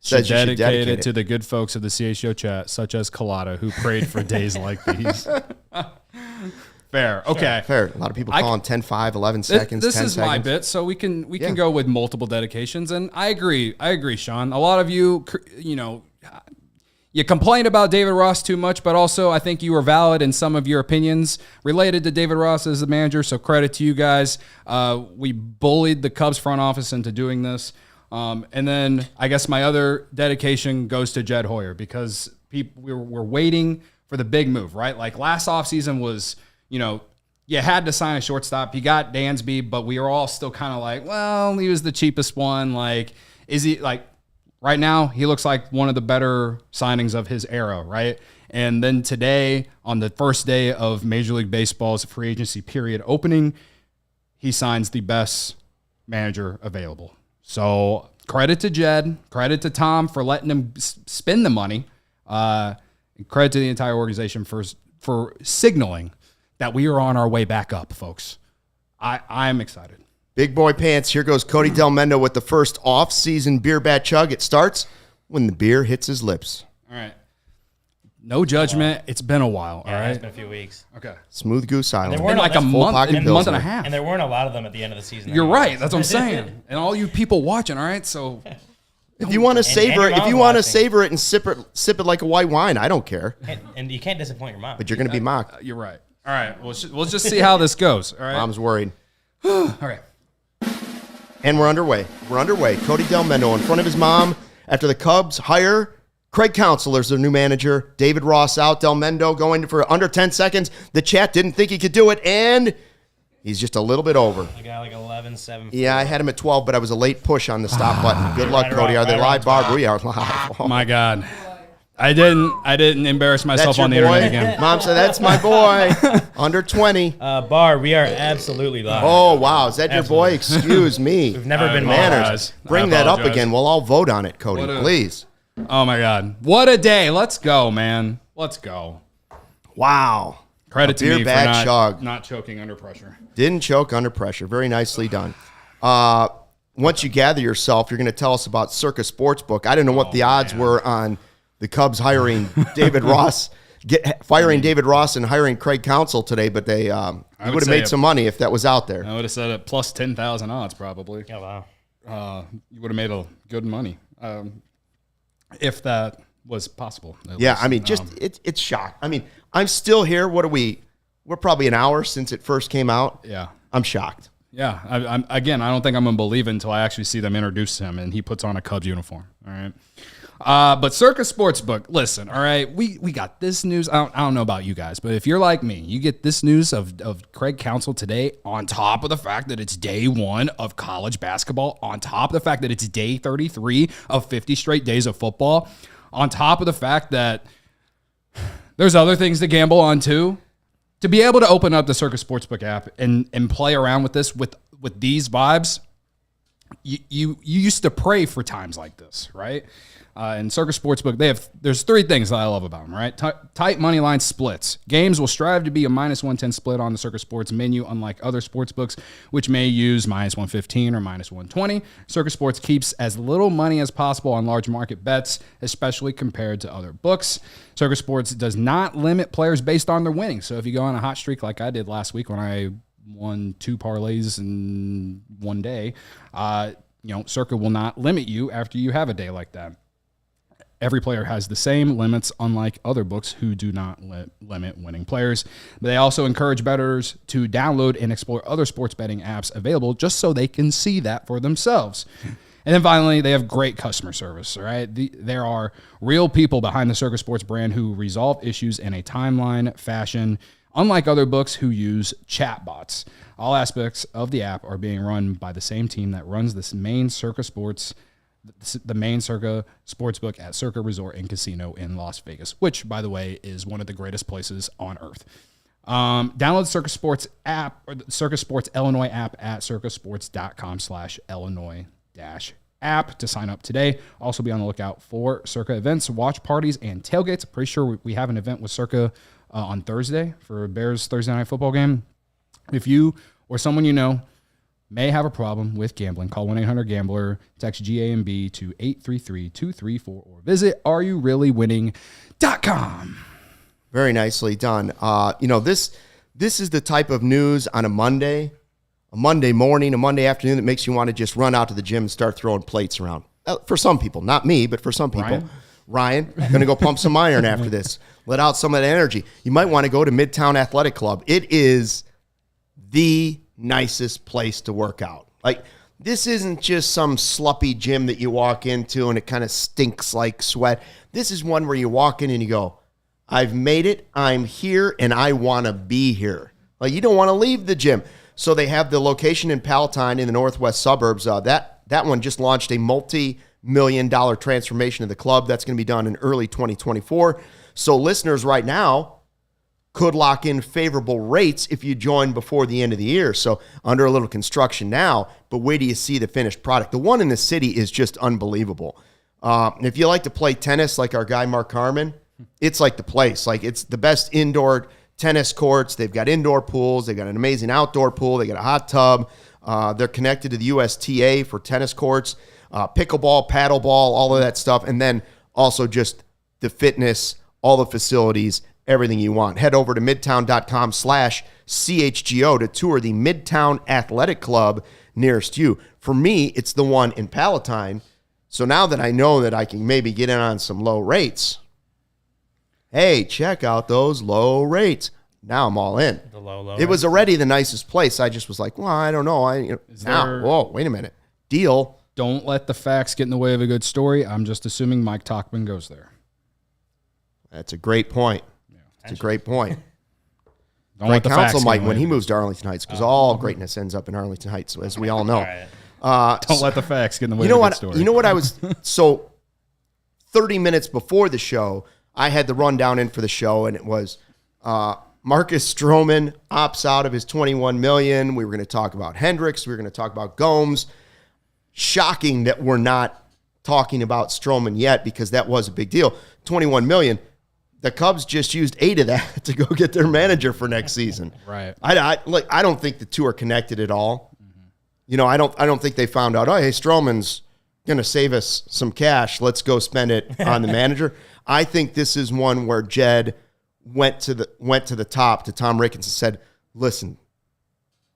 Speaker 1: Says you should
Speaker 2: Dedicated
Speaker 1: dedicate it
Speaker 2: to the good folks of the CHGO chat, such as Colada, who prayed for days like these. Fair. Okay.
Speaker 1: Fair. A lot of people calling 10, 5, 11 seconds.
Speaker 2: This
Speaker 1: 10
Speaker 2: is
Speaker 1: seconds.
Speaker 2: my bit, so we can go with multiple dedications, and I agree, Sean. A lot of you, you complained about David Ross too much, but also I think you were valid in some of your opinions related to David Ross as the manager. So credit to you guys. We bullied the Cubs front office into doing this, and then I guess my other dedication goes to Jed Hoyer because we're waiting for the big move, right? Like last offseason was. You had to sign a shortstop. You got Dansby, but we were all still kind of like, well, he was the cheapest one. Like, is he like right now? He looks like one of the better signings of his era, right? And then today, on the first day of Major League Baseball's free agency period opening, he signs the best manager available. So credit to Jed, credit to Tom for letting him spend the money, and credit to the entire organization for signaling that we are on our way back up, folks. I'm excited.
Speaker 1: Big boy pants. Here goes Cody Delmendo with the first off-season beer bat chug. It starts when the beer hits his lips.
Speaker 2: All right. No judgment. It's been a while.
Speaker 3: Yeah,
Speaker 2: all right.
Speaker 3: it's been a few weeks.
Speaker 2: Okay.
Speaker 1: Smooth Goose Island.
Speaker 3: There
Speaker 2: Been like a
Speaker 1: Full
Speaker 2: month,
Speaker 1: pocket
Speaker 2: a month and a
Speaker 1: Pilsner.
Speaker 2: half.
Speaker 3: And there weren't a lot of them at the end of the season.
Speaker 2: You're
Speaker 3: anyway.
Speaker 2: right. That's what I'm saying. And all you people watching, all right? So
Speaker 1: If you want to savor
Speaker 3: your
Speaker 1: it, if you
Speaker 3: mom
Speaker 1: want to
Speaker 3: watching.
Speaker 1: savor it and sip it like a white wine, I don't care.
Speaker 3: And you can't disappoint your mom.
Speaker 1: But you're going to be mocked.
Speaker 2: you're right. All right. We'll just see how this goes. All right.
Speaker 1: Mom's worried.
Speaker 2: All right.
Speaker 1: And we're underway. Cody Delmendo in front of his mom after the Cubs hire Craig Counsell as their new manager. David Ross out. Delmendo going for under 10 seconds. The chat didn't think he could do it, and he's just a little bit over.
Speaker 3: I got like 11-7.
Speaker 1: Yeah, I had him at 12, but I was a late push on the stop button. Good luck,
Speaker 3: Right
Speaker 1: Cody. Are they
Speaker 3: around
Speaker 1: live,
Speaker 3: 12.
Speaker 1: Barb? We are live.
Speaker 2: Oh my God. I didn't embarrass myself
Speaker 1: That's your
Speaker 2: on the
Speaker 1: boy?
Speaker 2: internet again.
Speaker 1: Mom said, that's my boy. Under 20.
Speaker 3: Bar, we are absolutely live.
Speaker 1: Oh, wow. Is that your boy?
Speaker 3: Absolutely.
Speaker 1: Excuse me.
Speaker 3: We've never been
Speaker 1: Manners.
Speaker 2: I
Speaker 1: Bring that up
Speaker 2: apologize.
Speaker 1: again. We'll all vote on it, Cody.
Speaker 2: What a-
Speaker 1: Please.
Speaker 2: Oh my God. What a day. Let's go, man. Let's go.
Speaker 1: Wow.
Speaker 2: Credit
Speaker 1: A
Speaker 2: to
Speaker 1: beer
Speaker 2: me
Speaker 1: bag
Speaker 2: for
Speaker 1: chug.
Speaker 2: not choking under pressure.
Speaker 1: Didn't choke under pressure. Very nicely done. Once you gather yourself, you're going to tell us about CIRCA Sportsbook. I didn't know what the odds were on the Cubs hiring David Ross firing David Ross and hiring Craig Counsell today, but they would have made some money if that was out there.
Speaker 2: I would have said it plus 10,000 odds probably.
Speaker 3: Yeah, wow.
Speaker 2: You would have made a good money if that was possible.
Speaker 1: Yeah, I mean, it's shock. I mean, I'm still here. What are we? We're probably an hour since it first came out.
Speaker 2: Yeah,
Speaker 1: I'm shocked.
Speaker 2: Yeah, I don't think I'm gonna believe it until I actually see them introduce him and he puts on a Cubs uniform. All right. But CIRCA Sportsbook, listen, all right, we got this news. I don't know about you guys, but if you're like me, you get this news of Craig Counsell today on top of the fact that it's day 1 of college basketball, on top of the fact that it's day 33 of 50 straight days of football, on top of the fact that there's other things to gamble on too. To be able to open up the CIRCA Sportsbook app and play around with this with these vibes, you used to pray for times like this, right? In CIRCA Sportsbook, there's 3 things that I love about them, right? Tight money line splits. Games will strive to be a -110 split on the CIRCA Sports menu, unlike other sports books, which may use -115 or -120. CIRCA Sports keeps as little money as possible on large market bets, especially compared to other books. CIRCA Sports does not limit players based on their winnings. So if you go on a hot streak like I did last week when I won 2 parlays in one day, CIRCA will not limit you after you have a day like that. Every player has the same limits, unlike other books who do not limit winning players. But they also encourage bettors to download and explore other sports betting apps available just so they can see that for themselves. And then finally, they have great customer service, all right? There are real people behind the CIRCA Sports brand who resolve issues in a timeline fashion, unlike other books who use chatbots. All aspects of the app are being run by the same team that runs the main CIRCA Sportsbook at CIRCA Resort and Casino in Las Vegas, which, by the way, is one of the greatest places on earth. Download the CIRCA Sports app, or the CIRCA Sports Illinois app at circasports.com/Illinois-app to sign up today. Also be on the lookout for CIRCA events, watch parties, and tailgates. Pretty sure we have an event with CIRCA on Thursday for Bears Thursday night football game. If you or someone you know may have a problem with gambling, call 1-800-GAMBLER, text GAMB to 833-234, or visit areyoureallywinning.com.
Speaker 1: Very nicely done. This is the type of news on a Monday morning, a Monday afternoon that makes you want to just run out to the gym and start throwing plates around. For some people, not me, but for some people. Ryan, going to go pump some iron after this. Let out some of that energy. You might want to go to Midtown Athletic Club. It is the nicest place to work out. Like, this isn't just some sloppy gym that you walk into and it kind of stinks like sweat. This is one where you walk in and you go, I've made it, I'm here, and I want to be here. Like, you don't want to leave the gym. So they have the location in Palatine in the northwest suburbs. That one just launched a multi-million-dollar transformation of the club. That's going to be done in early 2024. So listeners right now could lock in favorable rates if you join before the end of the year. So under a little construction now, but wait till you see the finished product. The one in the city is just unbelievable. If you like to play tennis like our guy Mark Harmon, it's like the place. Like, it's the best indoor tennis courts. They've got indoor pools. They've got an amazing outdoor pool. They got a hot tub. They're connected to the USTA for tennis courts, pickleball, paddleball, all of that stuff. And then also just the fitness, all the facilities, everything you want. Head over to midtown.com/CHGO to tour the Midtown Athletic Club nearest you. For me, it's the one in Palatine. So now that I know that I can maybe get in on some low rates, hey, check out those low rates. Now I'm all in.
Speaker 3: The low
Speaker 1: It was already the nicest place. I just was like, well, I don't know. Whoa, wait a minute. Deal.
Speaker 2: Don't let the facts get in the way of a good story. I'm just assuming Mike Talkman goes there.
Speaker 1: That's a great point. It's a great point.
Speaker 2: Craig
Speaker 1: Counsell might when he moves to Arlington Heights, because all greatness ends up in Arlington Heights, as we all know.
Speaker 2: Don't let the facts get in the way of a good story.
Speaker 1: You know what I was... So 30 minutes before the show, I had the rundown in for the show, and it was Marcus Strowman opts out of his $21 million. We were going to talk about Hendricks. We were going to talk about Gomes. Shocking that we're not talking about Strowman yet, because that was a big deal. $21 million. The Cubs just used 8 of that to go get their manager for next season.
Speaker 2: Right.
Speaker 1: I don't think the two are connected at all. Mm-hmm. I don't think they found out, oh, hey, Strowman's going to save us some cash. Let's go spend it on the manager. I think this is one where Jed went to the top to Tom Ricketts and said, listen,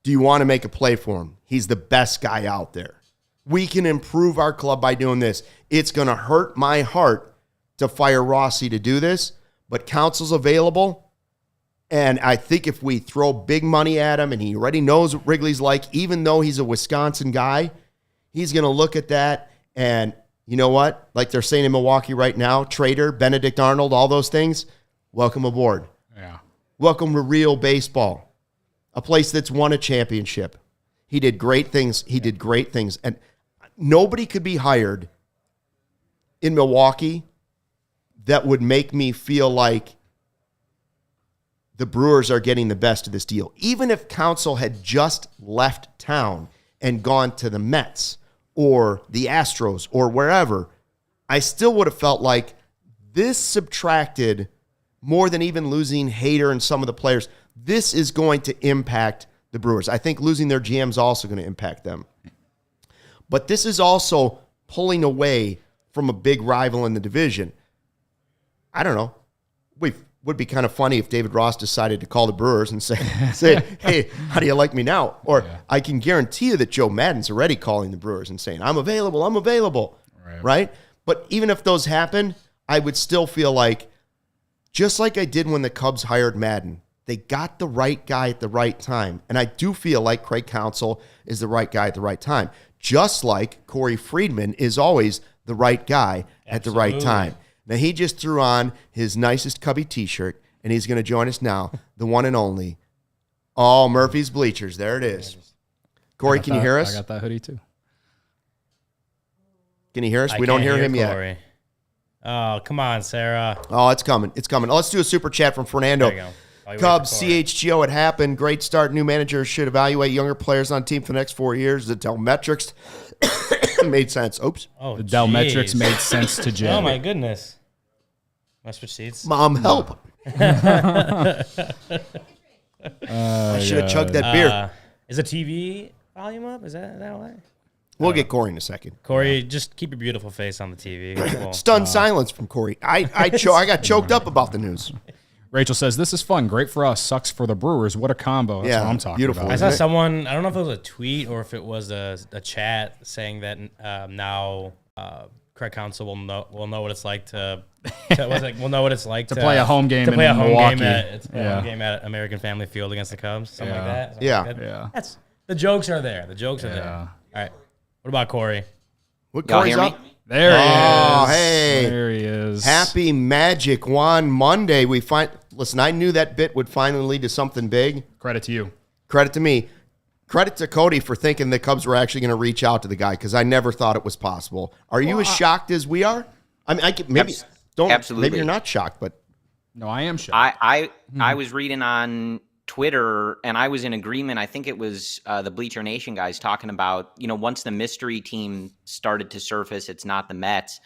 Speaker 1: do you want to make a play for him? He's the best guy out there. We can improve our club by doing this. It's going to hurt my heart to fire Rossi to do this, but Counsell's available. And I think if we throw big money at him and he already knows what Wrigley's like, even though he's a Wisconsin guy, he's going to look at that and you know what? Like they're saying in Milwaukee right now, Trader, Benedict Arnold, all those things, welcome aboard.
Speaker 2: Yeah.
Speaker 1: Welcome to real baseball, a place that's won a championship. He did great things. And nobody could be hired in Milwaukee that would make me feel like the Brewers are getting the best of this deal. Even if Counsell had just left town and gone to the Mets or the Astros or wherever, I still would have felt like this subtracted more than even losing Hader and some of the players. This is going to impact the Brewers. I think losing their GM is also going to impact them. But this is also pulling away from a big rival in the division. I don't know. Would be kind of funny if David Ross decided to call the Brewers and say, hey, how do you like me now? Or I can guarantee you that Joe Maddon's already calling the Brewers and saying, I'm available. Right? But even if those happen, I would still feel like, just like I did when the Cubs hired Maddon, they got the right guy at the right time. And I do feel like Craig Counsell is the right guy at the right time. Just like Cory Freedman is always the right guy at the right time. Now, he just threw on his nicest Cubby t-shirt, and he's going to join us now, the one and only, Murphy's Bleachers. There it is. Corey, can you hear us?
Speaker 2: I got that hoodie, too.
Speaker 1: Can you hear us? We don't hear him
Speaker 3: Corey
Speaker 1: yet.
Speaker 3: Oh, come on, Sarah.
Speaker 1: Oh, it's coming. Let's do a super chat from Fernando.
Speaker 3: There you go.
Speaker 1: Cubs, CHGO, it happened. Great start. New manager should evaluate younger players on team for the next 4 years. The Delmetrics made sense. Oops.
Speaker 3: Oh,
Speaker 2: the Delmetrics made sense to Jay.
Speaker 3: Oh, my goodness. Want to switch seats?
Speaker 1: Mom, help. I should have chugged that beer.
Speaker 3: Is the TV volume up? Is that why?
Speaker 1: We'll get Corey in a second.
Speaker 3: Corey, just keep your beautiful face on the TV. Cool.
Speaker 1: Stunned silence from Corey. I got choked up about the news.
Speaker 2: Rachel says, this is fun. Great for us. Sucks for the Brewers. What a combo. That's what I'm talking
Speaker 1: beautiful.
Speaker 2: about.
Speaker 3: I saw someone, I don't know if it was a tweet or if it was a chat saying that now Craig Counsell will know what it's like to
Speaker 2: play a home game in Milwaukee.
Speaker 3: Home game at American Family Field against the Cubs, something like that.
Speaker 1: Yeah.
Speaker 3: That's the jokes are there. The jokes are there. All right. What about Corey?
Speaker 1: What Corey's up?
Speaker 2: There he is.
Speaker 1: Oh, hey.
Speaker 2: There he is.
Speaker 1: Happy Magic Wand Monday. Listen, I knew that bit would finally lead to something big.
Speaker 2: Credit to you.
Speaker 1: Credit to me. Credit to Cody for thinking the Cubs were actually going to reach out to the guy because I never thought it was possible. Are you as shocked as we are? I mean,
Speaker 5: Absolutely.
Speaker 1: Maybe you're not shocked, but
Speaker 2: no, I am shocked.
Speaker 5: I was reading on Twitter, and I was in agreement. I think it was the Bleacher Nation guys talking about, once the mystery team started to surface, it's not the Mets.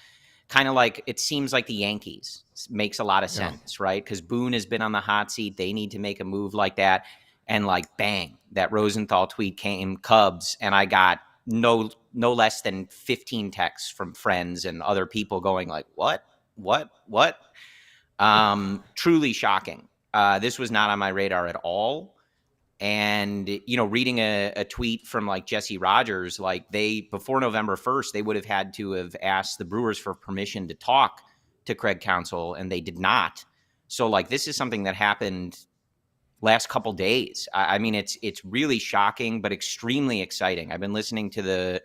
Speaker 5: Kind of like, it seems like the Yankees. Makes a lot of sense, right? Because Boone has been on the hot seat. They need to make a move like that. And like, bang, that Rosenthal tweet came, Cubs, and I got no less than 15 texts from friends and other people going like, what? Truly shocking. This was not on my radar at all. And, reading a tweet from like Jesse Rogers, like before November 1st, they would have had to have asked the Brewers for permission to talk to Craig Counsell, and they did not. So like, this is something that happened last couple days. I mean, it's really shocking, but extremely exciting. I've been listening to the,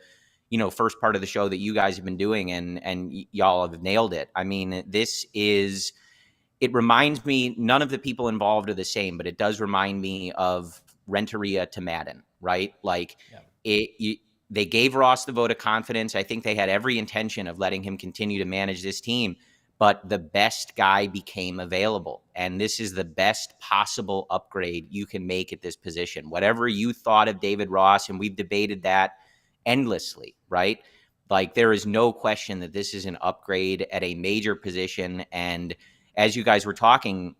Speaker 5: first part of the show that you guys have been doing, and y'all have nailed it. I mean, it reminds me, none of the people involved are the same, but it does remind me of Renteria to Maddon, right? Like they gave Ross the vote of confidence. I think they had every intention of letting him continue to manage this team, but the best guy became available. And this is the best possible upgrade you can make at this position. Whatever you thought of David Ross, and we've debated that endlessly, right? Like, there is no question that this is an upgrade at a major position. And as you guys were talking,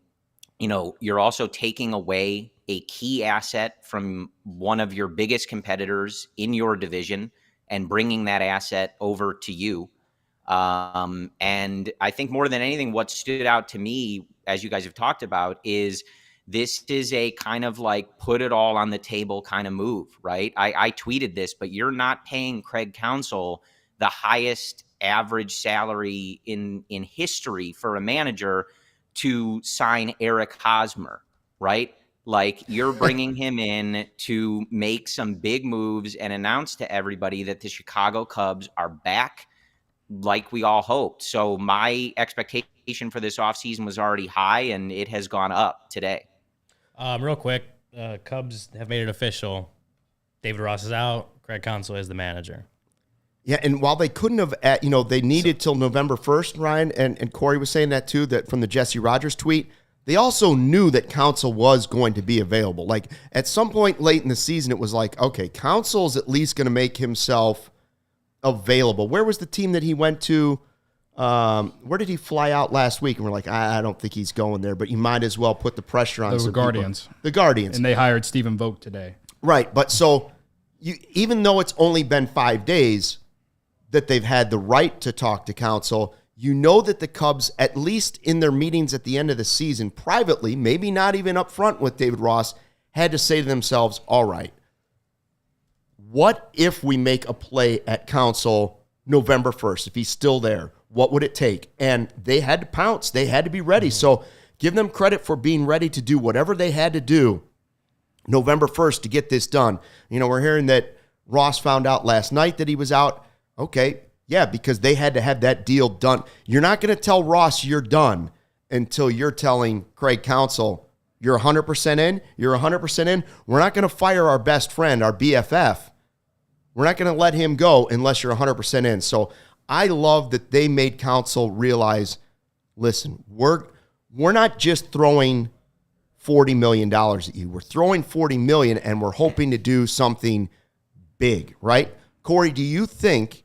Speaker 5: you're also taking away a key asset from one of your biggest competitors in your division and bringing that asset over to you. And I think more than anything, what stood out to me, as you guys have talked about, is this is a kind of like put it all on the table kind of move, right? I tweeted this, but you're not paying Craig Counsell the highest average salary in history for a manager to sign Eric Hosmer, right? Like, you're bringing him in to make some big moves and announce to everybody that the Chicago Cubs are back like we all hoped. So my expectation for this offseason was already high, and it has gone up today.
Speaker 3: Real quick, Cubs have made it official. David Ross is out. Craig Counsell is the manager.
Speaker 1: Yeah, and while they couldn't have, they needed till November 1st, Ryan, and Corey was saying that too, that from the Jesse Rogers tweet, they also knew that Counsell was going to be available. Like, at some point late in the season, it was like, okay, Counsell is at least going to make himself available. Where was the team that he went to? Where did he fly out last week? And we're like, I don't think he's going there, but you might as well put the pressure on
Speaker 2: The Guardians.
Speaker 1: The Guardians.
Speaker 2: And they hired Stephen Vogt today.
Speaker 1: Right, but so even though it's only been 5 days that they've had the right to talk to Counsell, you know that the Cubs, at least in their meetings at the end of the season, privately, maybe not even up front with David Ross, had to say to themselves, all right, what if we make a play at Counsell November 1st, if he's still there? What would it take? And they had to pounce. They had to be ready. So give them credit for being ready to do whatever they had to do November 1st to get this done. We're hearing that Ross found out last night that he was out. Okay, yeah, because they had to have that deal done. You're not going to tell Ross you're done until you're telling Craig Counsell you're 100% in. You're 100% in. We're not going to fire our best friend, our BFF. We're not going to let him go unless you're 100% in. So I love that they made Counsell realize, listen, we're not just throwing $40 million at you. We're throwing $40 million, and we're hoping to do something big, right? Corey, do you think,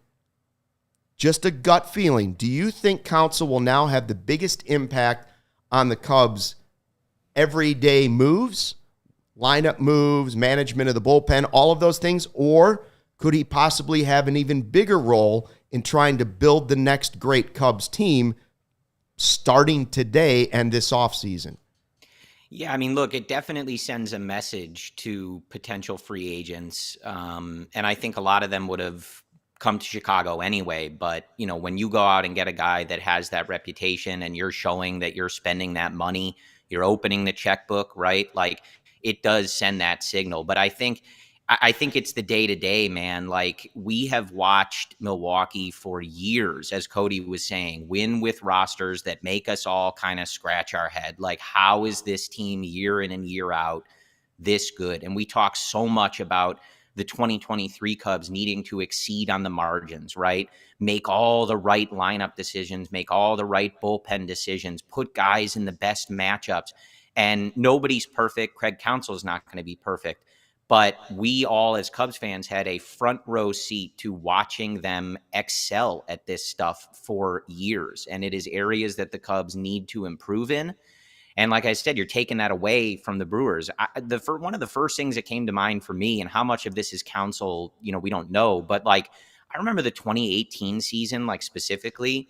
Speaker 1: just a gut feeling, do you think Counsell will now have the biggest impact on the Cubs' everyday moves, lineup moves, management of the bullpen, all of those things? Or could he possibly have an even bigger role in trying to build the next great Cubs team starting today and this offseason?
Speaker 5: Yeah, I mean, look, it definitely sends a message to potential free agents. And I think a lot of them would have come to Chicago anyway. But, when you go out and get a guy that has that reputation and you're showing that you're spending that money, you're opening the checkbook, right? Like, it does send that signal. But I think it's the day-to-day, man. Like, we have watched Milwaukee for years, as Cody was saying, win with rosters that make us all kind of scratch our head. Like, how is this team year in and year out this good? And we talk so much about the 2023 Cubs needing to exceed on the margins, right? Make all the right lineup decisions, make all the right bullpen decisions, put guys in the best matchups. And nobody's perfect. Craig Counsell is not going to be perfect. But we all, as Cubs fans, had a front row seat to watching them excel at this stuff for years. And it is areas that the Cubs need to improve in. And like I said, you're taking that away from the Brewers. One of the first things that came to mind for me, and how much of this is Counsell, we don't know. But like, I remember the 2018 season, like specifically,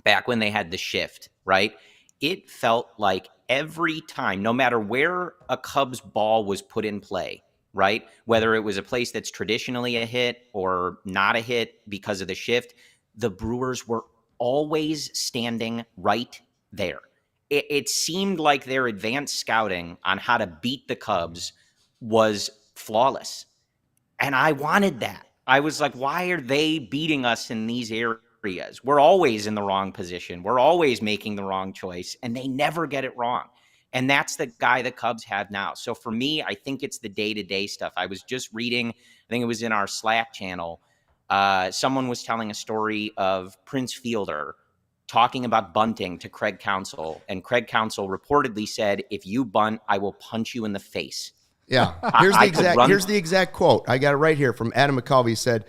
Speaker 5: back when they had the shift, right? It felt like every time, no matter where a Cubs ball was put in play, right? Whether it was a place that's traditionally a hit or not a hit because of the shift, the Brewers were always standing right there. It seemed like their advanced scouting on how to beat the Cubs was flawless. And I wanted that. I was like, why are they beating us in these areas? We're always in the wrong position. We're always making the wrong choice, and they never get it wrong. And that's the guy the Cubs have now. So for me, I think it's the day-to-day stuff. I was just reading, I think it was in our Slack channel, someone was telling a story of Prince Fielder talking about bunting to Craig Counsell. And Craig Counsell reportedly said, if you bunt, I will punch you in the face.
Speaker 1: Yeah. Here's the exact quote. I got it right here from Adam McCulvey. He said,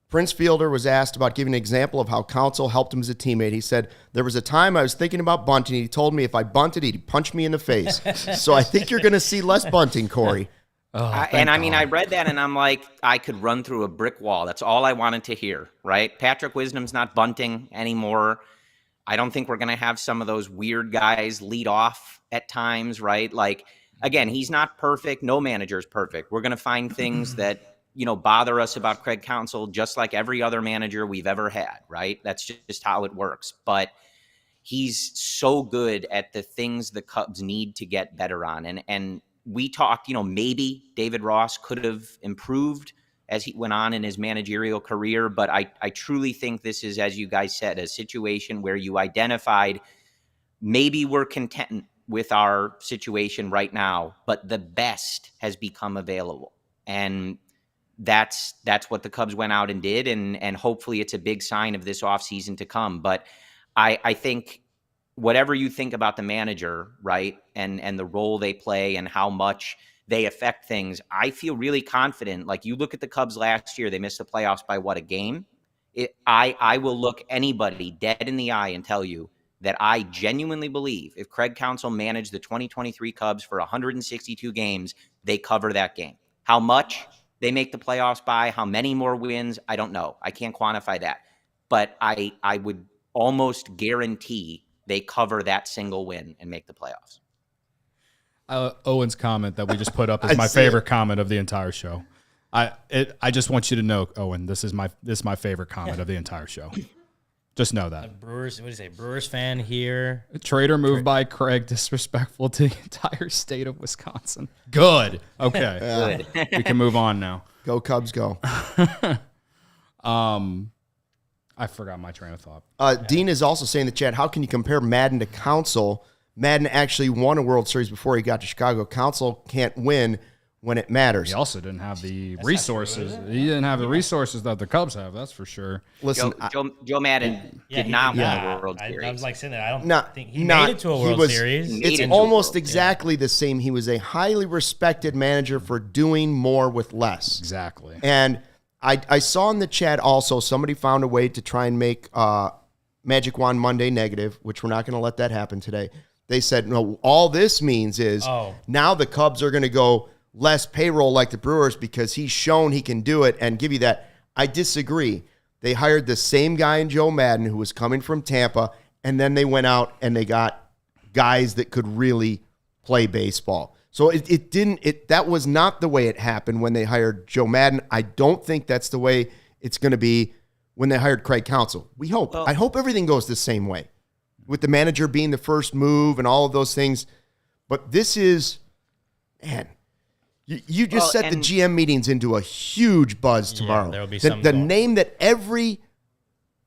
Speaker 1: Prince Fielder was asked about giving an example of how Counsell helped him as a teammate. He said, there was a time I was thinking about bunting. He told me if I bunted, he'd punch me in the face. So I think you're going to see less bunting, Corey.
Speaker 5: I read that and I'm like, I could run through a brick wall. That's all I wanted to hear, right? Patrick Wisdom's not bunting anymore. I don't think we're going to have some of those weird guys lead off at times, right? Like, again, he's not perfect. No manager is perfect. We're going to find things that, bother us about Craig Counsell, just like every other manager we've ever had, right? That's just how it works. But he's so good at the things the Cubs need to get better on. And we talked, maybe David Ross could have improved as he went on in his managerial career. But I truly think this is, as you guys said, a situation where you identified maybe we're content with our situation right now, but the best has become available. And that's what the Cubs went out and did. And hopefully it's a big sign of this offseason to come. But I think whatever you think about the manager, right, and the role they play and how much they affect things, I feel really confident. Like, you look at the Cubs last year, they missed the playoffs by a game? I will look anybody dead in the eye and tell you that I genuinely believe if Craig Counsell managed the 2023 Cubs for 162 games, they cover that game. How much they make the playoffs by, how many more wins, I don't know. I can't quantify that. But I would almost guarantee they cover that single win and make the playoffs.
Speaker 2: Owen's comment that we just put up is my favorite comment of the entire show. I just want you to know, Owen, this is my favorite comment of the entire show. Just know that.
Speaker 3: Brewers, what do you say? Brewers fan here.
Speaker 2: Trader move by Craig, disrespectful to the entire state of Wisconsin. Good. Okay.
Speaker 5: Good.
Speaker 2: We can move on now.
Speaker 1: Go Cubs, go.
Speaker 2: I forgot my train of thought.
Speaker 1: Dean is also saying in the chat, how can you compare Madden to Counsell? Madden actually won a World Series before he got to Chicago. Counsell can't win when it matters.
Speaker 2: He also didn't have the resources. He didn't have the resources that the Cubs have, that's for sure.
Speaker 1: Listen,
Speaker 5: Joe Madden did not win a World Series.
Speaker 3: I was like saying that. I don't
Speaker 1: Not-
Speaker 3: think he
Speaker 1: not-
Speaker 3: made it to a
Speaker 1: he
Speaker 3: World
Speaker 1: was-
Speaker 3: Series.
Speaker 5: Made
Speaker 1: it's
Speaker 5: it to a
Speaker 1: almost
Speaker 5: World
Speaker 1: exactly the same. He was a highly respected manager for doing more with less.
Speaker 2: Exactly.
Speaker 1: And I saw in the chat also somebody found a way to try and make Magic Wand Monday negative, which we're not going to let that happen today. They said, no, all this means is now the Cubs are going to go less payroll like the Brewers because he's shown he can do it and give you that. I disagree. They hired the same guy in Joe Madden who was coming from Tampa, and then they went out and they got guys that could really play baseball. So that was not the way it happened when they hired Joe Madden. I don't think that's the way it's going to be when they hired Craig Counsell. We hope. I hope everything goes the same way, with the manager being the first move and all of those things. But this is, man, you just set the GM meetings into a huge buzz tomorrow.
Speaker 3: Yeah, there will be
Speaker 1: the name that every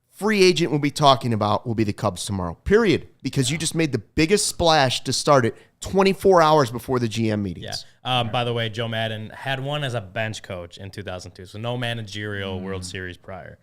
Speaker 1: free agent will be talking about will be the Cubs tomorrow, period. Because you just made the biggest splash to start it 24 hours before the GM meetings.
Speaker 3: Yeah. By the way, Joe Madden had one as a bench coach in 2002, so no managerial World Series prior.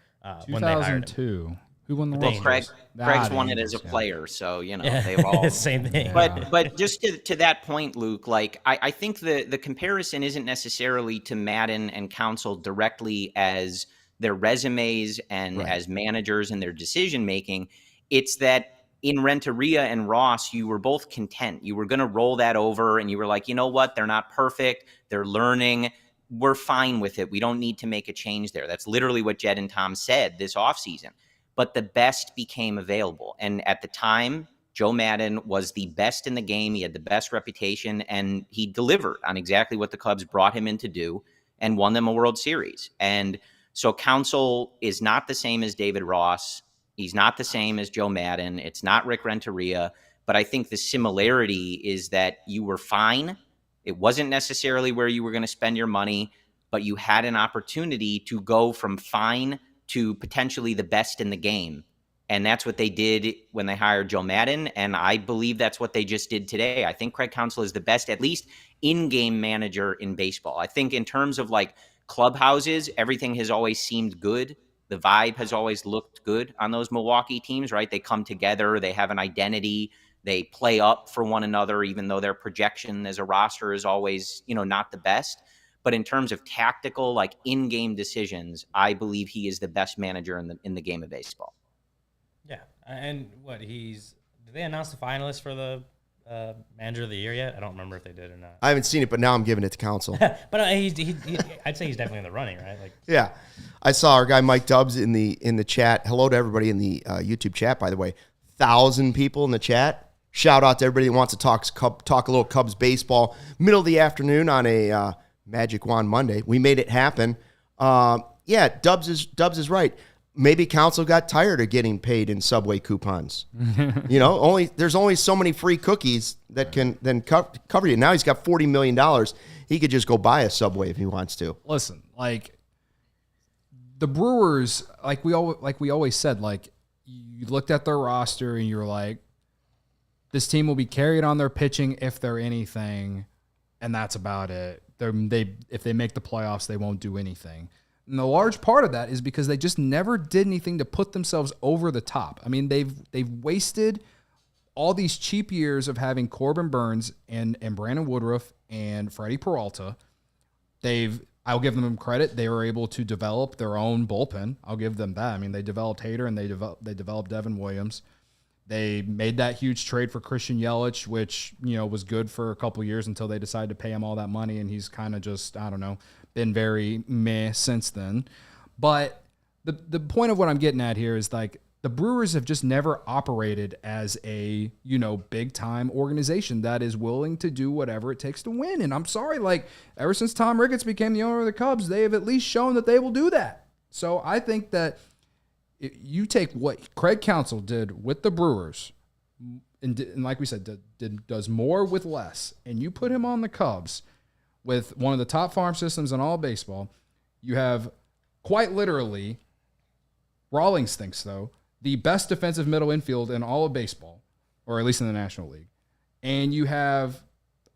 Speaker 3: When they hired him.
Speaker 2: 2002. Who won the World
Speaker 5: Craig's
Speaker 2: Series?
Speaker 5: won it as a player, so they've all
Speaker 3: same thing.
Speaker 5: But just to that point, Luke, like I think the comparison isn't necessarily to Madden and Counsell directly as their resumes and as managers and their decision making. It's that in Renteria and Ross, you were both content. You were going to roll that over, and you were like, you know what? They're not perfect. They're learning. We're fine with it. We don't need to make a change there. That's literally what Jed and Tom said this offseason. But the best became available. And at the time, Joe Madden was the best in the game. He had the best reputation, and he delivered on exactly what the Cubs brought him in to do and won them a World Series. And so Counsell is not the same as David Ross. He's not the same as Joe Madden. It's not Rick Renteria. But I think the similarity is that you were fine. It wasn't necessarily where you were going to spend your money, but you had an opportunity to go from fine to potentially the best in the game. And that's what they did when they hired Joe Madden. And I believe that's what they just did today. I think Craig Counsell is the best, at least in-game manager in baseball. I think in terms of like clubhouses, everything has always seemed good. The vibe has always looked good on those Milwaukee teams, right? They come together. They have an identity. They play up for one another, even though their projection as a roster is always, not the best. But in terms of tactical, like in-game decisions, I believe he is the best manager in the game of baseball.
Speaker 3: Yeah, and did they announce the finalists for the Manager of the Year yet? I don't remember if they did or not.
Speaker 1: I haven't seen it, but now I'm giving it to Counsell.
Speaker 3: But I'd say he's definitely in the running, right? Like,
Speaker 1: Yeah. I saw our guy Mike Dubbs in the chat. Hello to everybody in the YouTube chat, by the way. 1,000 people in the chat. Shout out to everybody who wants to talk a little Cubs baseball. Middle of the afternoon on a Magic Wand Monday. We made it happen. Yeah, Dubbs is right. Maybe Counsell got tired of getting paid in Subway coupons. There's only so many free cookies that can then cover you. Now he's got $40 million. He could just go buy a Subway if he wants to.
Speaker 2: Listen, like the Brewers, like we always said, like you looked at their roster and you were like, this team will be carried on their pitching if they're anything, and that's about it. If they make the playoffs, they won't do anything. And the large part of that is because they just never did anything to put themselves over the top. I mean, they've wasted all these cheap years of having Corbin Burns and Brandon Woodruff and Freddie Peralta. I'll give them credit. They were able to develop their own bullpen. I'll give them that. I mean, they developed Hader and they developed Devin Williams. They made that huge trade for Christian Yelich, which, was good for a couple years until they decided to pay him all that money. And he's kind of just, I don't know, been very meh since then. But the point of what I'm getting at here is like the Brewers have just never operated as a, big time organization that is willing to do whatever it takes to win. And I'm sorry, like ever since Tom Ricketts became the owner of the Cubs, they have at least shown that they will do that. So I think that you take what Craig Counsell did with the Brewers, and like we said, does more with less, and you put him on the Cubs with one of the top farm systems in all baseball. You have quite literally, Rawlings thinks though, the best defensive middle infield in all of baseball, or at least in the National League. And you have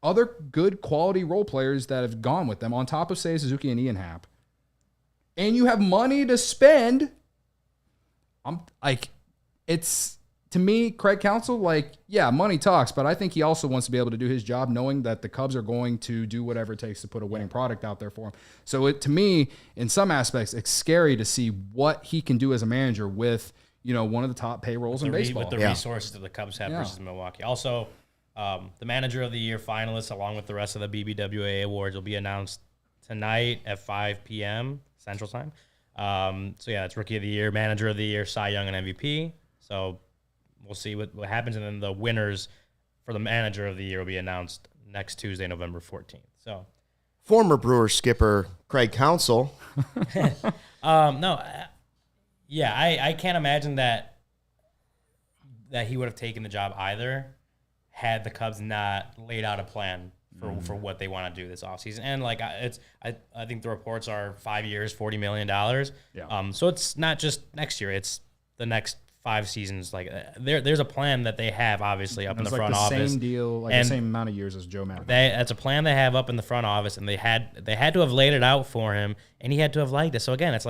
Speaker 2: other good quality role players that have gone with them on top of Seiya Suzuki and Ian Happ. And you have money to spend. To me, Craig Counsell, money talks, but I think he also wants to be able to do his job knowing that the Cubs are going to do whatever it takes to put a winning product out there for him. So to me, in some aspects, it's scary to see what he can do as a manager with, one of the top payrolls in baseball.
Speaker 3: With the resources that the Cubs have versus Milwaukee. Also, the Manager of the Year finalists, along with the rest of the BBWA awards, will be announced tonight at 5 p.m. Central Time. It's Rookie of the Year, Manager of the Year, Cy Young, and MVP. So we'll see what happens, and then the winners for the Manager of the Year will be announced next Tuesday, November 14th. So,
Speaker 1: former Brewers skipper Craig Counsell.
Speaker 3: I can't imagine that he would have taken the job either had the Cubs not laid out a plan for what they want to do this offseason. And I think the reports are 5 years, $40 million.
Speaker 2: Yeah.
Speaker 3: So it's not just next year; it's the next 5 seasons. There's a plan that they have, obviously, up in the front office.
Speaker 2: Same deal, the same amount of years as Joe Madden.
Speaker 3: That's a plan they have up in the front office, and they had to have laid it out for him, and he had to have liked it. So again, it's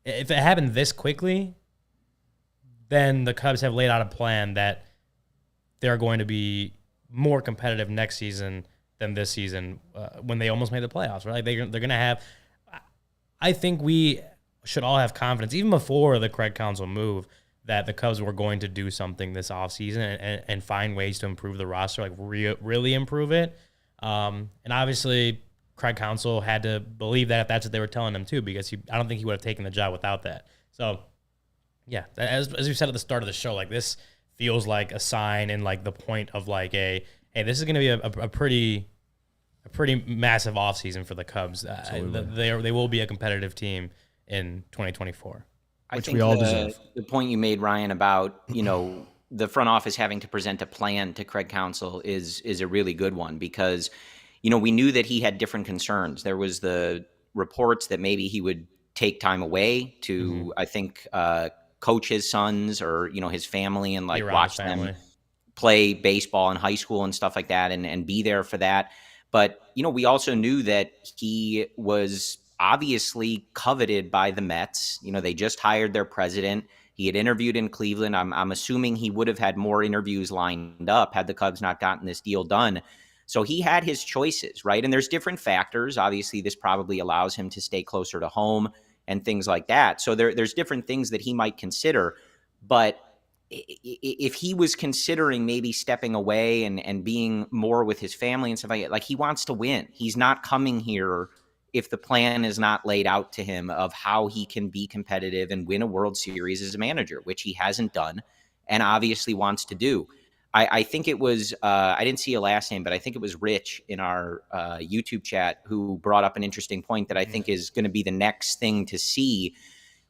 Speaker 3: if it happened this quickly, then the Cubs have laid out a plan that they're going to be more competitive next season than this season when they almost made the playoffs, right? They're going to have – I think we should all have confidence, even before the Craig Counsell move, that the Cubs were going to do something this offseason and find ways to improve the roster, really improve it. And obviously, Craig Counsell had to believe that if that's what they were telling him too, because I don't think he would have taken the job without that. So, yeah, as we said at the start of the show, this feels like a sign and the point of hey, this is going to be a pretty massive offseason for the Cubs. They will be a competitive team in 2024.
Speaker 5: I think the point you made, Ryan, about the front office having to present a plan to Craig Counsell is a really good one, because we knew that he had different concerns. There was the reports that maybe he would take time away to I think coach his sons or his family and watch them play baseball in high school and stuff like that, and be there for that. But we also knew that he was obviously coveted by the Mets. They just hired their president. He had interviewed in Cleveland. I'm assuming he would have had more interviews lined up had the Cubs not gotten this deal done. So he had his choices, right? And there's different factors. Obviously, this probably allows him to stay closer to home and things like that. So there's different things that he might consider. But if he was considering maybe stepping away and being more with his family and stuff like that, like he wants to win. He's not coming here if the plan is not laid out to him of how he can be competitive and win a World Series as a manager, which he hasn't done and obviously wants to do. I think it was, I didn't see a last name, but I think it was Rich in our YouTube chat who brought up an interesting point that I think is going to be the next thing to see.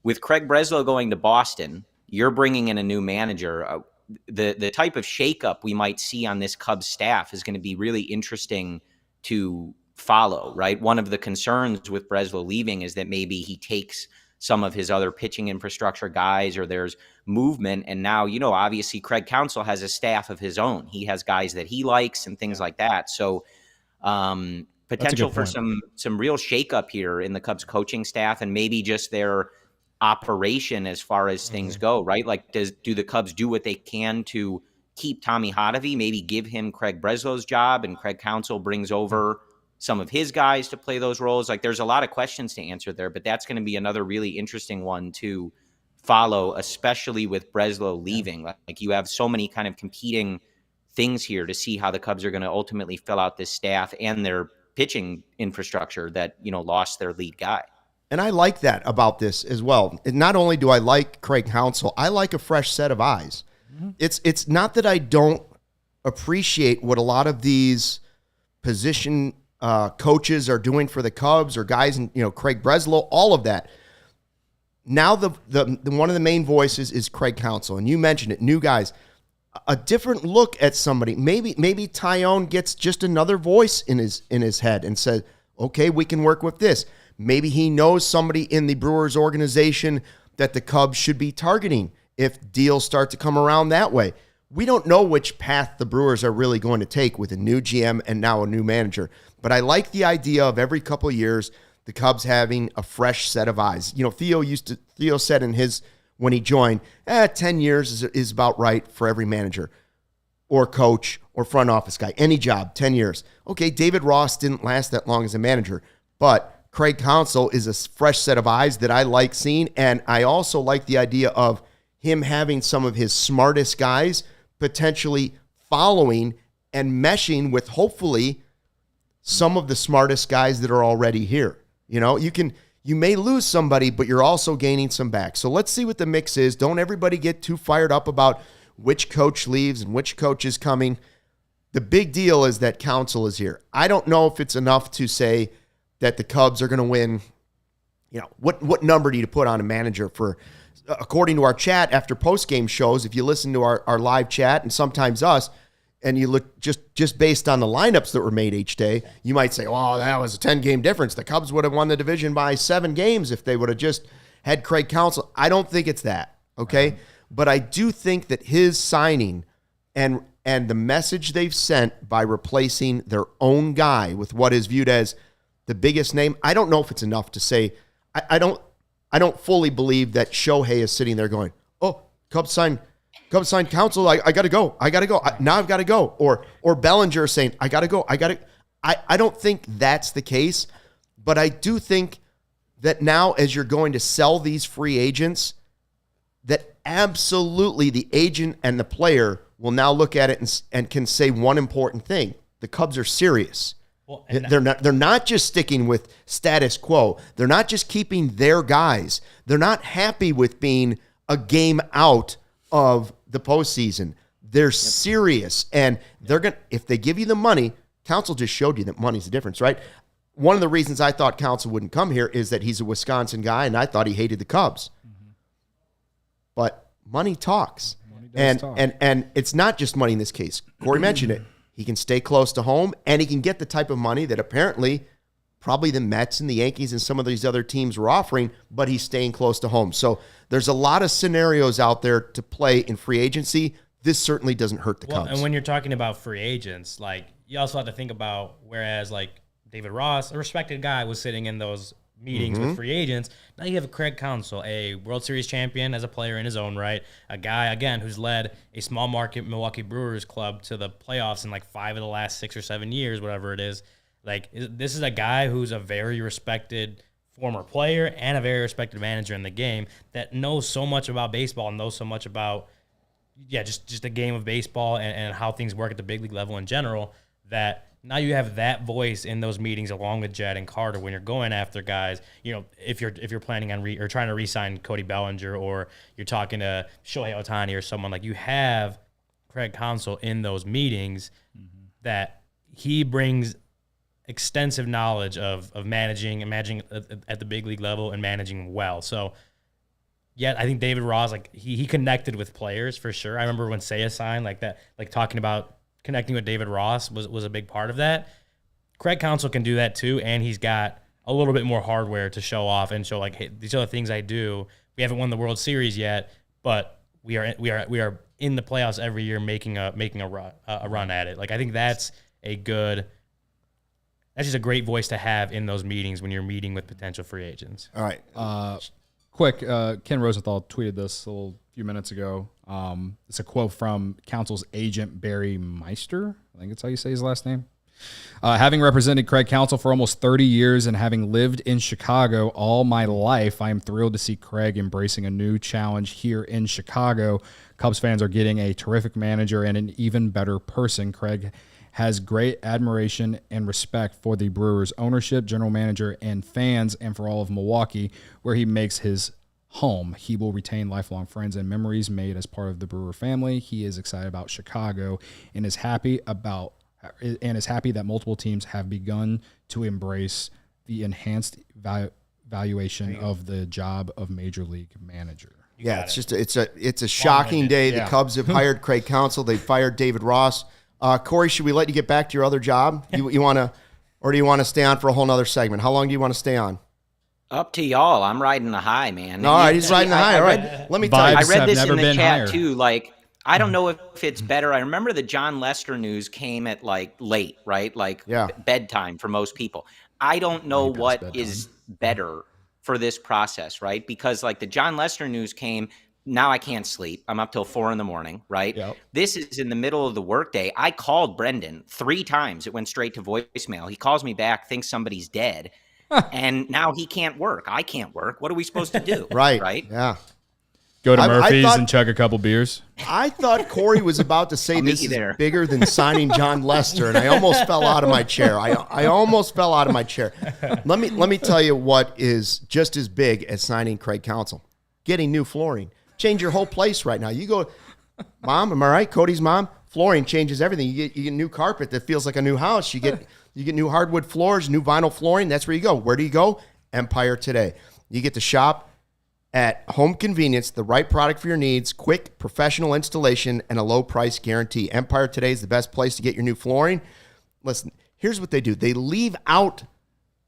Speaker 5: With Craig Breslow going to Boston, you're bringing in a new manager. The type of shakeup we might see on this Cubs staff is going to be really interesting to follow, right? One of the concerns with Breslow leaving is that maybe he takes some of his other pitching infrastructure guys, or there's movement. And now, obviously Craig Counsell has a staff of his own. He has guys that he likes and things like that. So potential for some real shakeup here in the Cubs coaching staff and maybe just their operation as far as things go, right? Like, do the Cubs do what they can to keep Tommy Hotovy, maybe give him Craig Breslow's job, and Craig Counsell brings over some of his guys to play those roles? Like, there's a lot of questions to answer there, but that's going to be another really interesting one to follow, especially with Breslow leaving. Like, you have so many kind of competing things here to see how the Cubs are going to ultimately fill out this staff and their pitching infrastructure that, lost their lead guy.
Speaker 1: And I like that about this as well. And not only do I like Craig Counsell, I like a fresh set of eyes. Mm-hmm. It's not that I don't appreciate what a lot of these position coaches are doing for the Cubs, or guys, and Craig Breslow, all of that. Now the one of the main voices is Craig Counsell, and you mentioned it, new guys, a different look at somebody. Maybe Tyone gets just another voice in his head and says, okay, we can work with this. Maybe he knows somebody in the Brewers organization that the Cubs should be targeting if deals start to come around that way. We don't know which path the Brewers are really going to take with a new GM and now a new manager. But I like the idea of every couple of years the Cubs having a fresh set of eyes. Theo said when he joined, 10 years is about right for every manager or coach or front office guy. Any job, 10 years. Okay, David Ross didn't last that long as a manager, but Craig Counsell is a fresh set of eyes that I like seeing, and I also like the idea of him having some of his smartest guys potentially following and meshing with, hopefully, some of the smartest guys that are already here. You may lose somebody, but you're also gaining some back. So let's see what the mix is. Don't everybody get too fired up about which coach leaves and which coach is coming. The big deal is that Counsell is here. I don't know if it's enough to say that the Cubs are going to win. What number do you put on a manager for? According to our chat after post-game shows, if you listen to our live chat and sometimes us, and you look just based on the lineups that were made each day, you might say, well, that was a 10-game difference. The Cubs would have won the division by 7 games if they would have just had Craig Counsell. I don't think it's that, okay? But I do think that his signing and the message they've sent by replacing their own guy with what is viewed as the biggest name, I don't know if it's enough to say. I don't fully believe that Shohei is sitting there going, oh, Cubs signed Counsell. I got to go. Now I've got to go. Or Bellinger saying, I got to go. I don't think that's the case, but I do think that now as you're going to sell these free agents, that absolutely the agent and the player will now look at it and can say one important thing. The Cubs are serious. Well, they're not just sticking with status quo. They're not just keeping their guys. They're not happy with being a game out of the postseason. They're serious, and they're going. If they give you the money, Counsell just showed you that money's the difference, right? One of the reasons I thought Counsell wouldn't come here is that he's a Wisconsin guy, and I thought he hated the Cubs. Mm-hmm. But money talks, and it's not just money in this case. Cory mentioned it. He can stay close to home, and he can get the type of money that apparently probably the Mets and the Yankees and some of these other teams were offering, but he's staying close to home. So there's a lot of scenarios out there to play in free agency. This certainly doesn't hurt the Cubs.
Speaker 3: And when you're talking about free agents, like, you also have to think about, whereas like David Ross, a respected guy, was sitting in those meetings with free agents. Now you have Craig Counsell, a World Series champion as a player in his own right, a guy, again, who's led a small market Milwaukee Brewers club to the playoffs in like 5 of the last 6 or 7 years, whatever it is. Like, this is a guy who's a very respected former player and a very respected manager in the game that knows so much about baseball and knows so much about, just a game of baseball and how things work at the big league level in general, that now you have that voice in those meetings along with Jed and Carter when you're going after guys. If you're planning on or trying to re-sign Cody Bellinger, or you're talking to Shohei Ohtani or someone, like, you have Craig Counsell in those meetings that he brings extensive knowledge of managing at the big league level and managing well. So yeah, I think David Ross, like, he connected with players for sure. I remember when Seiya signed, like that, like talking about connecting with David Ross was a big part of that. Craig Counsell can do that too, and he's got a little bit more hardware to show off and show, like, hey, these are the things I do. We haven't won the World Series yet, but we are in the playoffs every year, making a run at it. Like, I think that's just a great voice to have in those meetings when you're meeting with potential free agents.
Speaker 1: All right.
Speaker 2: Quick, Ken Rosenthal tweeted this a few minutes ago. It's a quote from Counsell's agent, Barry Meister. I think that's how you say his last name. Having represented Craig Counsell for almost 30 years and having lived in Chicago all my life, I am thrilled to see Craig embracing a new challenge here in Chicago. Cubs fans are getting a terrific manager and an even better person. Craig has great admiration and respect for the Brewers ownership, general manager, and fans, and for all of Milwaukee, where he makes his home. He will retain lifelong friends and memories made as part of the Brewer family. He is excited about Chicago and is happy that multiple teams have begun to embrace the enhanced valuation of the job of major league manager.
Speaker 1: Yeah, it's a shocking day. The Cubs have hired Craig Counsell. They fired David Ross. Cory, should we let you get back to your other job? You want to, or do you want to stay on for a whole nother segment? How long do you want to stay on?
Speaker 5: Up to y'all. I'm riding the high, man.
Speaker 1: All right, he's riding the high. All right. Let me tell you.
Speaker 5: I read this in the chat, too. Like, I don't know if it's better. I remember the John Lester news came at, like, late, right? Like, bedtime for most people. I don't know what is better for this process, right? Because, like, the John Lester news came, now I can't sleep. I'm up till 4 a.m, right? Yep. This is in the middle of the workday. I called Brendan 3 times. It went straight to voicemail. He calls me back, thinks somebody's dead. And now he can't work. I can't work. What are we supposed to do?
Speaker 1: Right. Yeah.
Speaker 2: Go to Murphy's and chug a couple beers.
Speaker 1: I thought Cory was about to say this is bigger than signing John Lester, and I almost fell out of my chair. I almost fell out of my chair. Let me tell you what is just as big as signing Craig Counsell. Getting new flooring. Change your whole place right now. You go, Mom, am I right? Cody's mom, flooring changes everything. You get new carpet that feels like a new house. You get new hardwood floors, new vinyl flooring. That's where you go. Where do you go? Empire Today. You get to shop at home convenience, the right product for your needs, quick, professional installation, and a low price guarantee. Empire Today is the best place to get your new flooring. Listen, here's what they do. They leave out,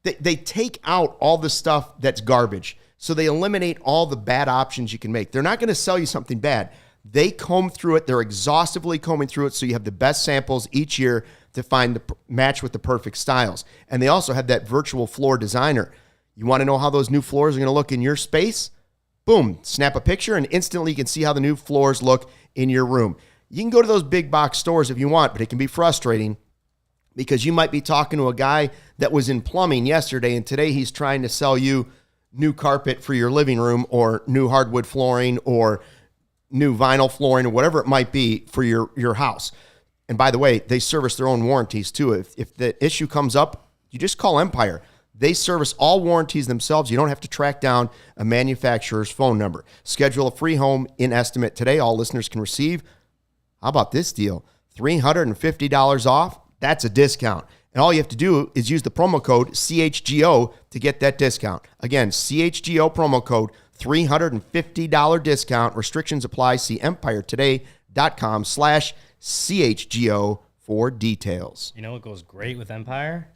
Speaker 1: they take out all the stuff that's garbage. So they eliminate all the bad options you can make. They're not going to sell you something bad. They comb through it. They're exhaustively combing through it so you have the best samples each year to find the match with the perfect styles. And they also have that virtual floor designer. You want to know how those new floors are going to look in your space? Boom, snap a picture and instantly you can see how the new floors look in your room. You can go to those big box stores if you want, but it can be frustrating because you might be talking to a guy that was in plumbing yesterday and today he's trying to sell you new carpet for your living room or new hardwood flooring or new vinyl flooring or whatever it might be for your house. And by the way, they service their own warranties too. If the issue comes up, you just call Empire. They service all warranties themselves. You don't have to track down a manufacturer's phone number. Schedule a free home in estimate today. All listeners can receive, how about this deal? $350 off. That's a discount. And all you have to do is use the promo code CHGO to get that discount. Again, CHGO promo code, $350 discount. Restrictions apply. See empiretoday.com/CHGO for details.
Speaker 3: You know what goes great with Empire?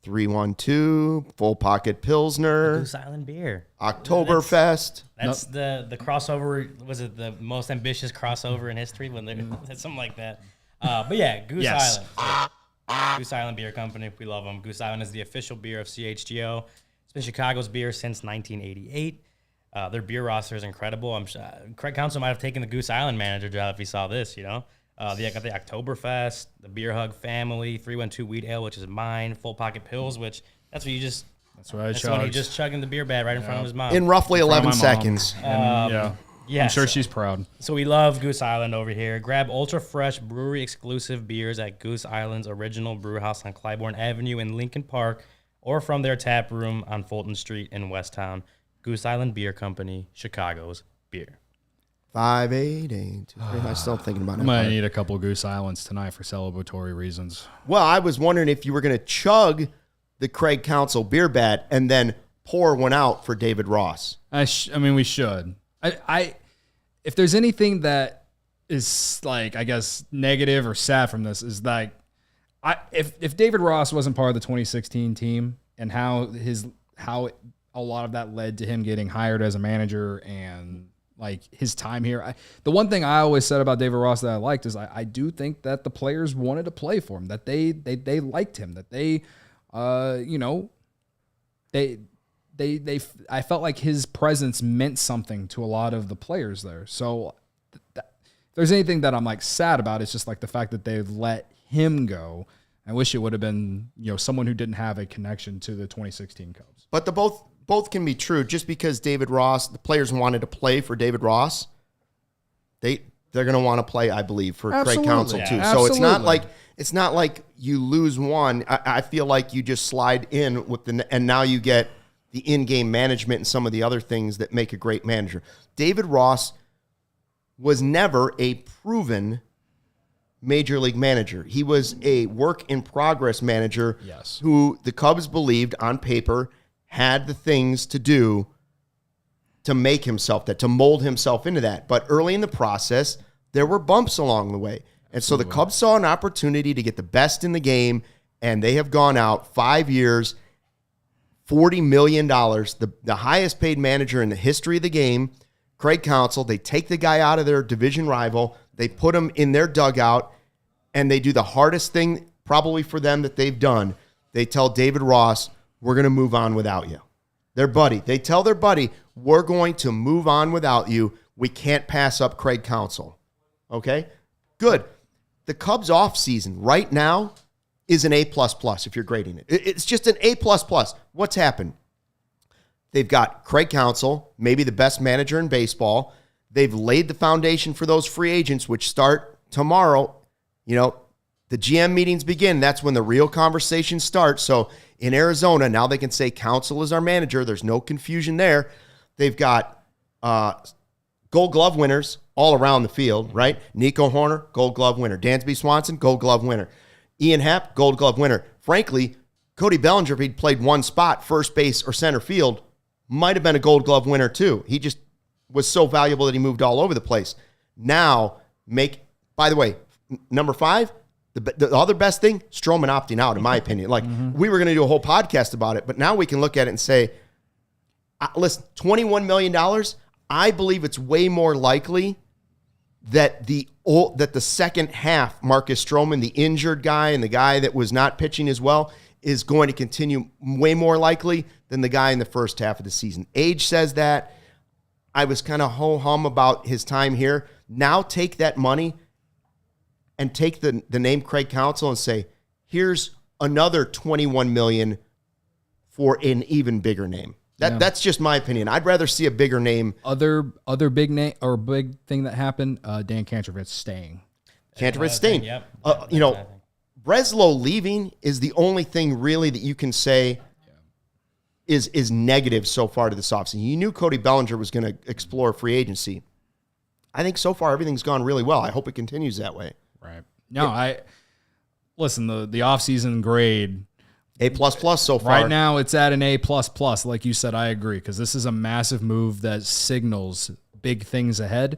Speaker 1: 312, Full Pocket Pilsner.
Speaker 3: Goose Island beer.
Speaker 1: Oktoberfest.
Speaker 3: That's the crossover. Was it the most ambitious crossover in history? That's something like that. But yeah, Goose Island. Goose Island Beer Company. We love them. Goose Island is the official beer of CHGO. It's been Chicago's beer since 1988. Their beer roster is incredible. I'm sure Craig Counsell might have taken the Goose Island manager job if he saw this, you know. They got the Oktoberfest, the Beer Hug Family, 312 Wheat Ale, which is mine, Full Pocket Pills, which that's what you just...
Speaker 2: That's what I
Speaker 3: That's when he just chugging the beer bat right in front of his mom.
Speaker 1: In roughly 11 seconds.
Speaker 3: Yeah,
Speaker 2: I'm sure she's proud.
Speaker 3: So we love Goose Island over here. Grab ultra-fresh brewery-exclusive beers at Goose Island's original brew house on Clybourne Avenue in Lincoln Park or from their tap room on Fulton Street in Westtown. Goose Island Beer Company, Chicago's beer.
Speaker 1: 58823. I'm still thinking about it.
Speaker 2: I'm going to need a couple Goose Islands tonight for celebratory reasons.
Speaker 1: Well, I was wondering if you were going to chug the Craig Counsell beer bat and then pour one out for David Ross.
Speaker 2: I mean, we should. If there's anything that is like, I guess, negative or sad from this is like, if David Ross wasn't part of the 2016 team and how a lot of that led to him getting hired as a manager and like his time here. The one thing I always said about David Ross that I liked is I do think that the players wanted to play for him, that they liked him, that they, I felt like his presence meant something to a lot of the players there. So if there's anything that I'm like sad about, it's just like the fact that they let him go. I wish it would have been, someone who didn't have a connection to the 2016 Cubs.
Speaker 1: But both can be true. Just because David Ross, the players wanted to play for David Ross, they're going to want to play, I believe, for Craig Counsell too.
Speaker 2: Yeah.
Speaker 1: So it's not like you lose one. I feel like you just slide in with and now you get the in-game management and some of the other things that make a great manager. David Ross was never a proven major league manager. He was a work-in-progress manager who the Cubs believed on paper had the things to do to make himself that, to mold himself into that. But early in the process, there were bumps along the way. And so the Cubs saw an opportunity to get the best in the game, and they have gone out 5 years, $40 million, the highest paid manager in the history of the game, Craig Counsell. They take the guy out of their division rival. They put him in their dugout, and they do the hardest thing probably for them that they've done. They tell David Ross, we're going to move on without you. Their buddy. They tell their buddy, we're going to move on without you. We can't pass up Craig Counsell. Okay? Good. The Cubs offseason right now is an A++ if you're grading it. It's just an A++. What's happened? They've got Craig Counsell, maybe the best manager in baseball. They've laid the foundation for those free agents, which start tomorrow. The GM meetings begin. That's when the real conversation starts. So in Arizona, now they can say Counsell is our manager. There's no confusion there. They've got Gold Glove winners all around the field, right? Nico Horner, Gold Glove winner. Dansby Swanson, Gold Glove winner. Ian Happ, Gold Glove winner. Frankly, Cody Bellinger, if he'd played one spot, first base or center field, might have been a Gold Glove winner too. He just was so valuable that he moved all over the place. Now, by the way, number 5, the other best thing, Strowman opting out, in my opinion. Like, we were going to do a whole podcast about it, but now we can look at it and say, listen, $21 million, I believe it's way more likely that the second half, Marcus Strowman, the injured guy and the guy that was not pitching as well, is going to continue way more likely than the guy in the first half of the season. Age says that. I was kind of ho-hum about his time here. Now take that money and take the name Craig Counsell and say, here's another $21 million for an even bigger name. That's just my opinion. I'd rather see a bigger name.
Speaker 2: Other big name or big thing that happened, Dan Cantrovic staying.
Speaker 1: Cantrovic staying.
Speaker 3: Yep.
Speaker 1: Breslow leaving is the only thing really that you can say is negative so far to this offseason. You knew Cody Bellinger was going to explore free agency. I think so far everything's gone really well. I hope it continues that way.
Speaker 2: Right. No, listen, the offseason grade,
Speaker 1: A++ so far.
Speaker 2: right now it's at an A++. Like you said, I agree, because this is a massive move that signals big things ahead.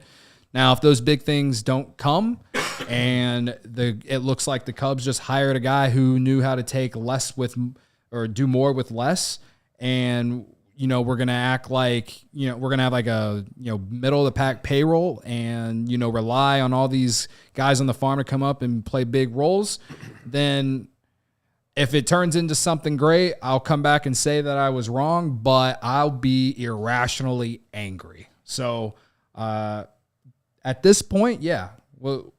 Speaker 2: Now, if those big things don't come and it looks like the Cubs just hired a guy who knew how to take less with or do more with less, and we're going to act like, we're going to have like a, middle of the pack payroll and, rely on all these guys on the farm to come up and play big roles, then if it turns into something great, I'll come back and say that I was wrong, but I'll be irrationally angry. So at this point, well,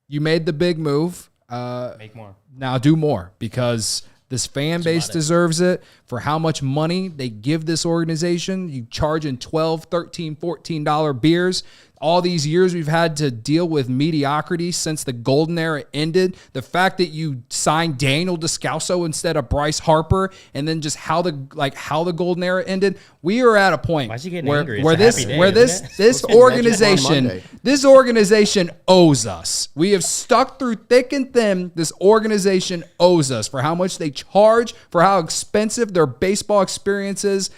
Speaker 2: you made the big move.
Speaker 3: Make more.
Speaker 2: Now do more, because This fan base deserves it for how much money they give this organization. You charging $12, $13, $14 beers. All these years we've had to deal with mediocrity since the golden era ended. The fact that you signed Daniel Descalso instead of Bryce Harper, and then just how the golden era ended. We are at a point where this organization owes us. We have stuck through thick and thin. This organization owes us for how much they charge, for how expensive their baseball experience is.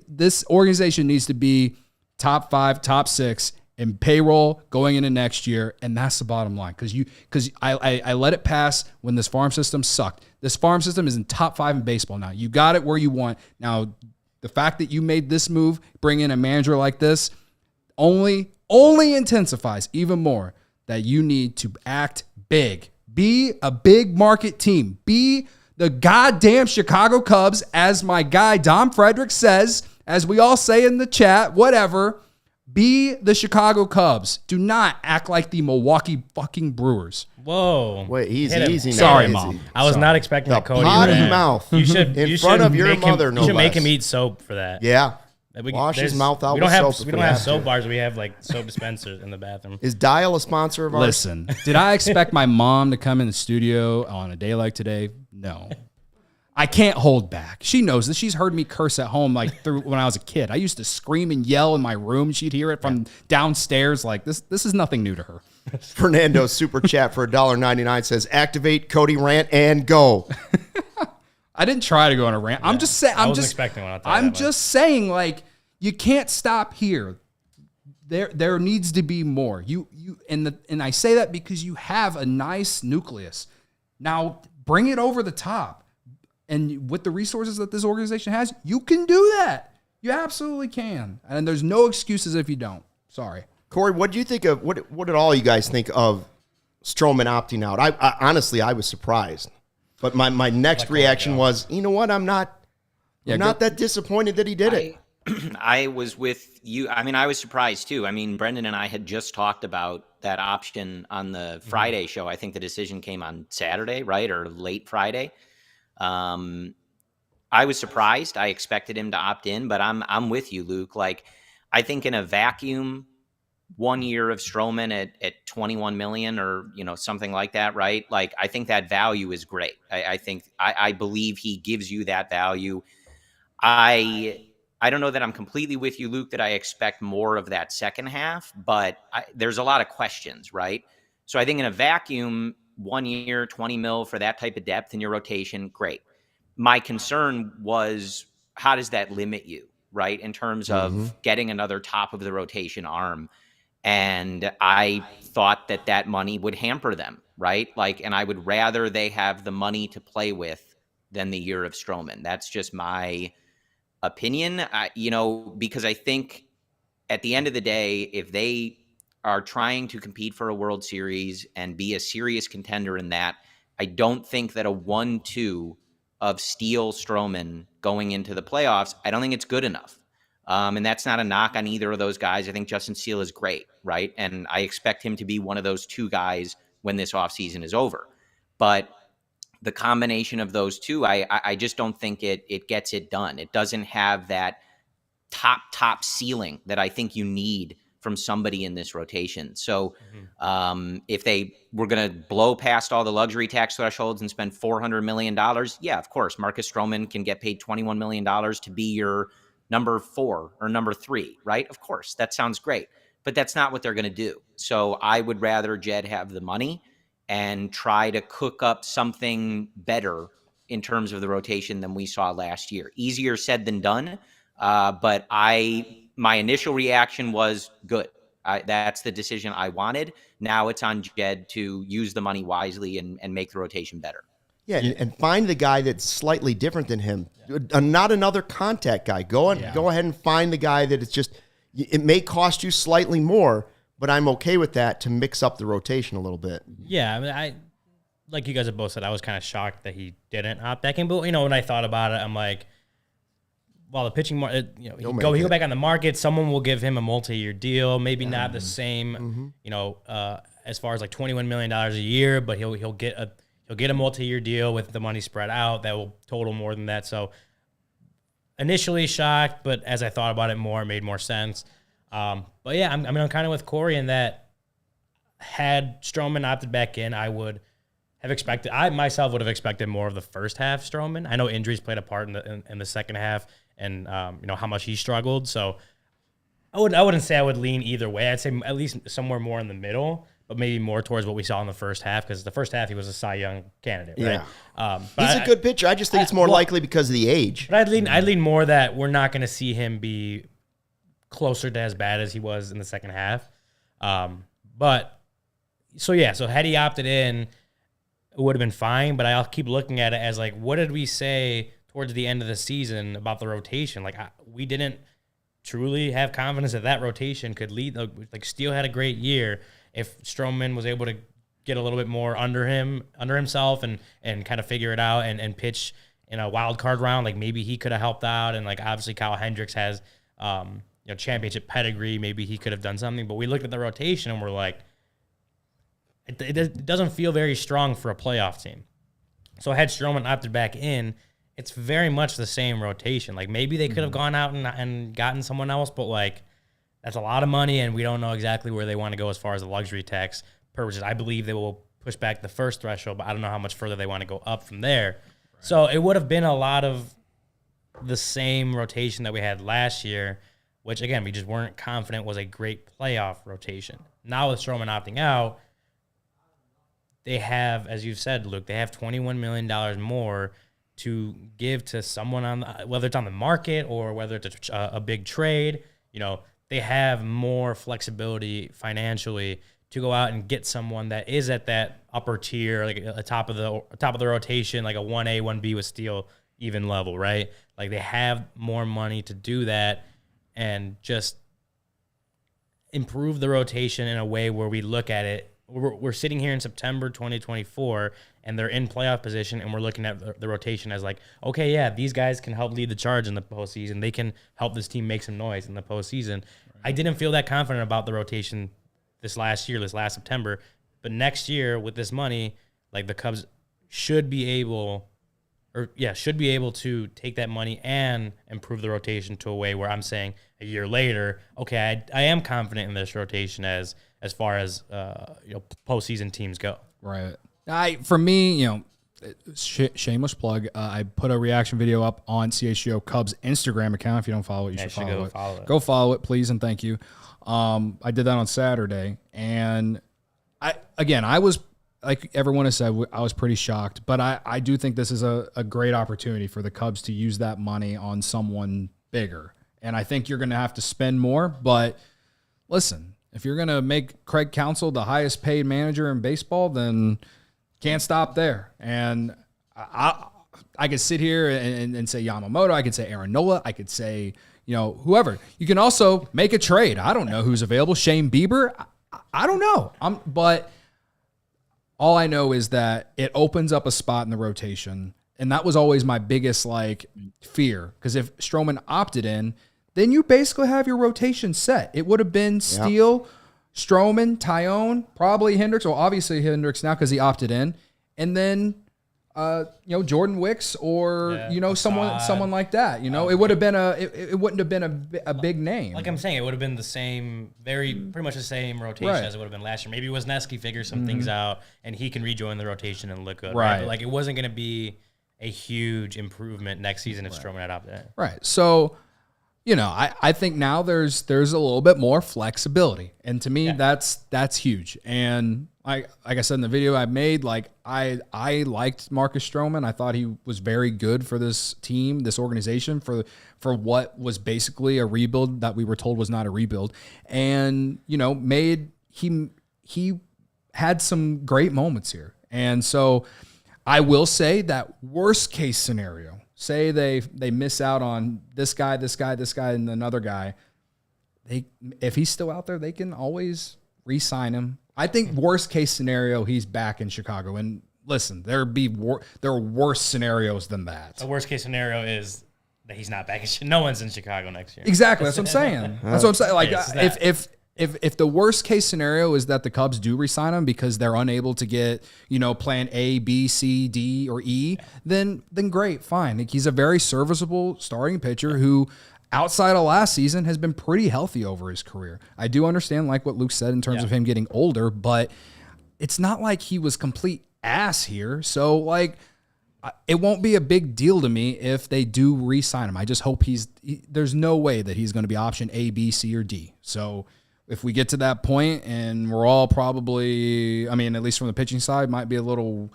Speaker 2: This organization needs to be top 5, top 6 in payroll going into next year, and that's the bottom line. Because I let it pass when this farm system sucked. This farm system is in top 5 in baseball now. You got it where you want. Now, the fact that you made this move, bring in a manager like this, only intensifies even more that you need to act big. Be a big market team. Be the goddamn Chicago Cubs, as my guy Dom Frederick says, as we all say in the chat, whatever. Be the Chicago Cubs. Do not act like the Milwaukee fucking Brewers.
Speaker 3: Whoa.
Speaker 1: Wait, easy now.
Speaker 2: Sorry, Mom.
Speaker 3: I was not expecting that, Cody.
Speaker 1: Pot of mouth.
Speaker 3: You should
Speaker 1: in front of your mother, no
Speaker 3: You should
Speaker 1: less.
Speaker 3: make him eat soap for that.
Speaker 1: Yeah. Wash his mouth out
Speaker 3: we don't
Speaker 1: with
Speaker 3: have,
Speaker 1: soap.
Speaker 3: We don't have soap bars. We have like soap dispensers in the bathroom.
Speaker 1: Is Dial a sponsor of ours?
Speaker 2: Listen, did I expect my mom to come in the studio on a day like today? No. I can't hold back. She knows this. She's heard me curse at home like through when I was a kid. I used to scream and yell in my room. She'd hear it from downstairs. Like this is nothing new to her.
Speaker 1: Fernando's super chat for $1.99 says, activate Cody rant and go.
Speaker 2: I didn't try to go on a rant. I'm just saying.
Speaker 3: I wasn't expecting one.
Speaker 2: I'm just saying, like, you can't stop here. There needs to be more. And I say that because you have a nice nucleus. Now bring it over the top. And with the resources that this organization has, you can do that. You absolutely can. And there's no excuses if you don't. Sorry.
Speaker 1: Cory, what do you think of, what did all you guys think of Strowman opting out? I honestly, I was surprised. But my next reaction was, you know what? I'm not that disappointed that he did it.
Speaker 5: I was with you. I mean, I was surprised too. I mean, Brendan and I had just talked about that option on the Friday show. I think the decision came on Saturday, right? Or late Friday. I was surprised. I expected him to opt in, but I'm with you, Luke. Like, I think in a vacuum, 1 year of Strowman at 21 million or, something like that, right? Like, I think that value is great. I believe he gives you that value. I don't know that I'm completely with you, Luke, that I expect more of that second half, but there's a lot of questions, right? So I think in a vacuum, 1 year, 20 mil for that type of depth in your rotation, great. My concern was, how does that limit you, right? In terms of getting another top of the rotation arm. And I thought that money would hamper them, right? Like, and I would rather they have the money to play with than the year of Strowman. That's just my opinion, because I think at the end of the day, if they are trying to compete for a World Series and be a serious contender in that, I don't think that a 1-2 of Steele Strowman going into the playoffs, I don't think it's good enough. And that's not a knock on either of those guys. I think Justin Steele is great, right? And I expect him to be one of those two guys when this offseason is over. But the combination of those two, I just don't think it gets it done. It doesn't have that top ceiling that I think you need from somebody in this rotation. So if they were going to blow past all the luxury tax thresholds and spend $400 million, yeah, of course, Marcus Strowman can get paid $21 million to be your number 4 or number 3, right? Of course, that sounds great, but that's not what they're going to do. So I would rather Jed have the money and try to cook up something better in terms of the rotation than we saw last year. Easier said than done, but my initial reaction was good. That's the decision I wanted. Now it's on Jed to use the money wisely and make the rotation better.
Speaker 1: Yeah, and find the guy that's slightly different than him. Not another contact guy. Go ahead and find the guy that it's just, it may cost you slightly more, but I'm okay with that to mix up the rotation a little bit.
Speaker 3: Yeah, I mean, like you guys have both said, I was kind of shocked that he didn't opt back in. But, when I thought about it, I'm like, while the pitching market, he'll go back on the market, someone will give him a multi-year deal, maybe not the same, as far as like $21 million a year, but he'll get He'll get a multi-year deal with the money spread out that will total more than that. So initially shocked, but as I thought about it more, it made more sense. But yeah, I'm kind of with Cory in that had Strowman opted back in, I myself would have expected more of the first half Strowman. I know injuries played a part in the second half and how much he struggled. So I wouldn't say I would lean either way. I'd say at least somewhere more in the middle, but maybe more towards what we saw in the first half, because the first half he was a Cy Young candidate, right?
Speaker 1: Yeah. He's a good pitcher. I just think it's more likely because of the age.
Speaker 3: But I'd lean more that we're not going to see him be closer to as bad as he was in the second half. So had he opted in, it would have been fine, but I'll keep looking at it as like, what did we say towards the end of the season about the rotation? Like, we didn't truly have confidence that rotation could lead. Like, Steele had a great year. If Strowman was able to get a little bit more under himself and kind of figure it out and pitch in a wild card round, like maybe he could have helped out. And like, obviously Kyle Hendricks has, championship pedigree. Maybe he could have done something, but we looked at the rotation and we're like, it doesn't feel very strong for a playoff team. So had Strowman opted back in, it's very much the same rotation. Like maybe they could have gone out and gotten someone else, but like that's a lot of money, and we don't know exactly where they want to go as far as the luxury tax purposes. I believe they will push back the first threshold, but I don't know how much further they want to go up from there. Right. So it would have been a lot of the same rotation that we had last year, which again, we just weren't confident was a great playoff rotation. Now with Strowman opting out, they have, as you've said, Luke, they have $21 million more to give to someone whether it's on the market or whether it's a big trade. They have more flexibility financially to go out and get someone that is at that upper tier, like a top of the rotation, like a 1A, 1B with Steele even level, right? Like they have more money to do that and just improve the rotation in a way where we look at it. We're sitting here in September 2024, and they're in playoff position, and we're looking at the rotation as like, okay, yeah, these guys can help lead the charge in the postseason. They can help this team make some noise in the postseason. Right. I didn't feel that confident about the rotation this last September, but next year with this money, like the Cubs should be able to take that money and improve the rotation to a way where I'm saying a year later, okay, I am confident in this rotation as far as postseason teams go.
Speaker 2: Right. For me, shameless plug. I put a reaction video up on CHGO Cubs Instagram account. If you don't follow it, you should follow it. Go follow it, please, and thank you. I did that on Saturday, and I was, like everyone has said, I was pretty shocked, but I do think this is a great opportunity for the Cubs to use that money on someone bigger. And I think you're going to have to spend more, but listen, if you're going to make Craig Counsell the highest paid manager in baseball, then can't stop there. And I could sit here and say Yamamoto. I could say Aaron Nola. I could say, whoever. You can also make a trade. I don't know who's available. Shane Bieber. I don't know. But all I know is that it opens up a spot in the rotation. And that was always my biggest fear. Because if Strowman opted in, then you basically have your rotation set. It would have been Steele, Strowman, Tyone, probably Hendricks. Well, obviously Hendricks now because he opted in. And then, Jordan Wicks or, someone like that. It would have been it wouldn't have been a big name.
Speaker 3: Like I'm saying, it would have been the same, pretty much the same rotation as it would have been last year. Maybe Wisniewski figures some things out and he can rejoin the rotation and look good. Right. But it wasn't going to be a huge improvement next season if Strowman had opted in.
Speaker 2: Right. So, I think now there's a little bit more flexibility. And to me, that's huge. And like I said in the video I made, I liked Marcus Strowman. I thought he was very good for this team, this organization, for what was basically a rebuild that we were told was not a rebuild. And, he had some great moments here. And so I will say that worst case scenario, say they miss out on this guy, and another guy. If he's still out there, they can always re-sign him. I think worst case scenario, he's back in Chicago. And listen, there are worse scenarios than that.
Speaker 3: The worst case scenario is that he's not back. No one's in Chicago next year.
Speaker 2: Exactly. That's what I'm saying. That's what I'm saying. If the worst case scenario is that the Cubs do re-sign him because they're unable to get, plan A, B, C, D, or E, then great, fine. Like, he's a very serviceable starting pitcher who, outside of last season, has been pretty healthy over his career. I do understand, like what Luke said, in terms of him getting older, but it's not like he was complete ass here. So, like, it won't be a big deal to me if they do re-sign him. I just hope there's no way that he's going to be option A, B, C, or D. So if we get to that point and we're all probably, at least from the pitching side, might be a little,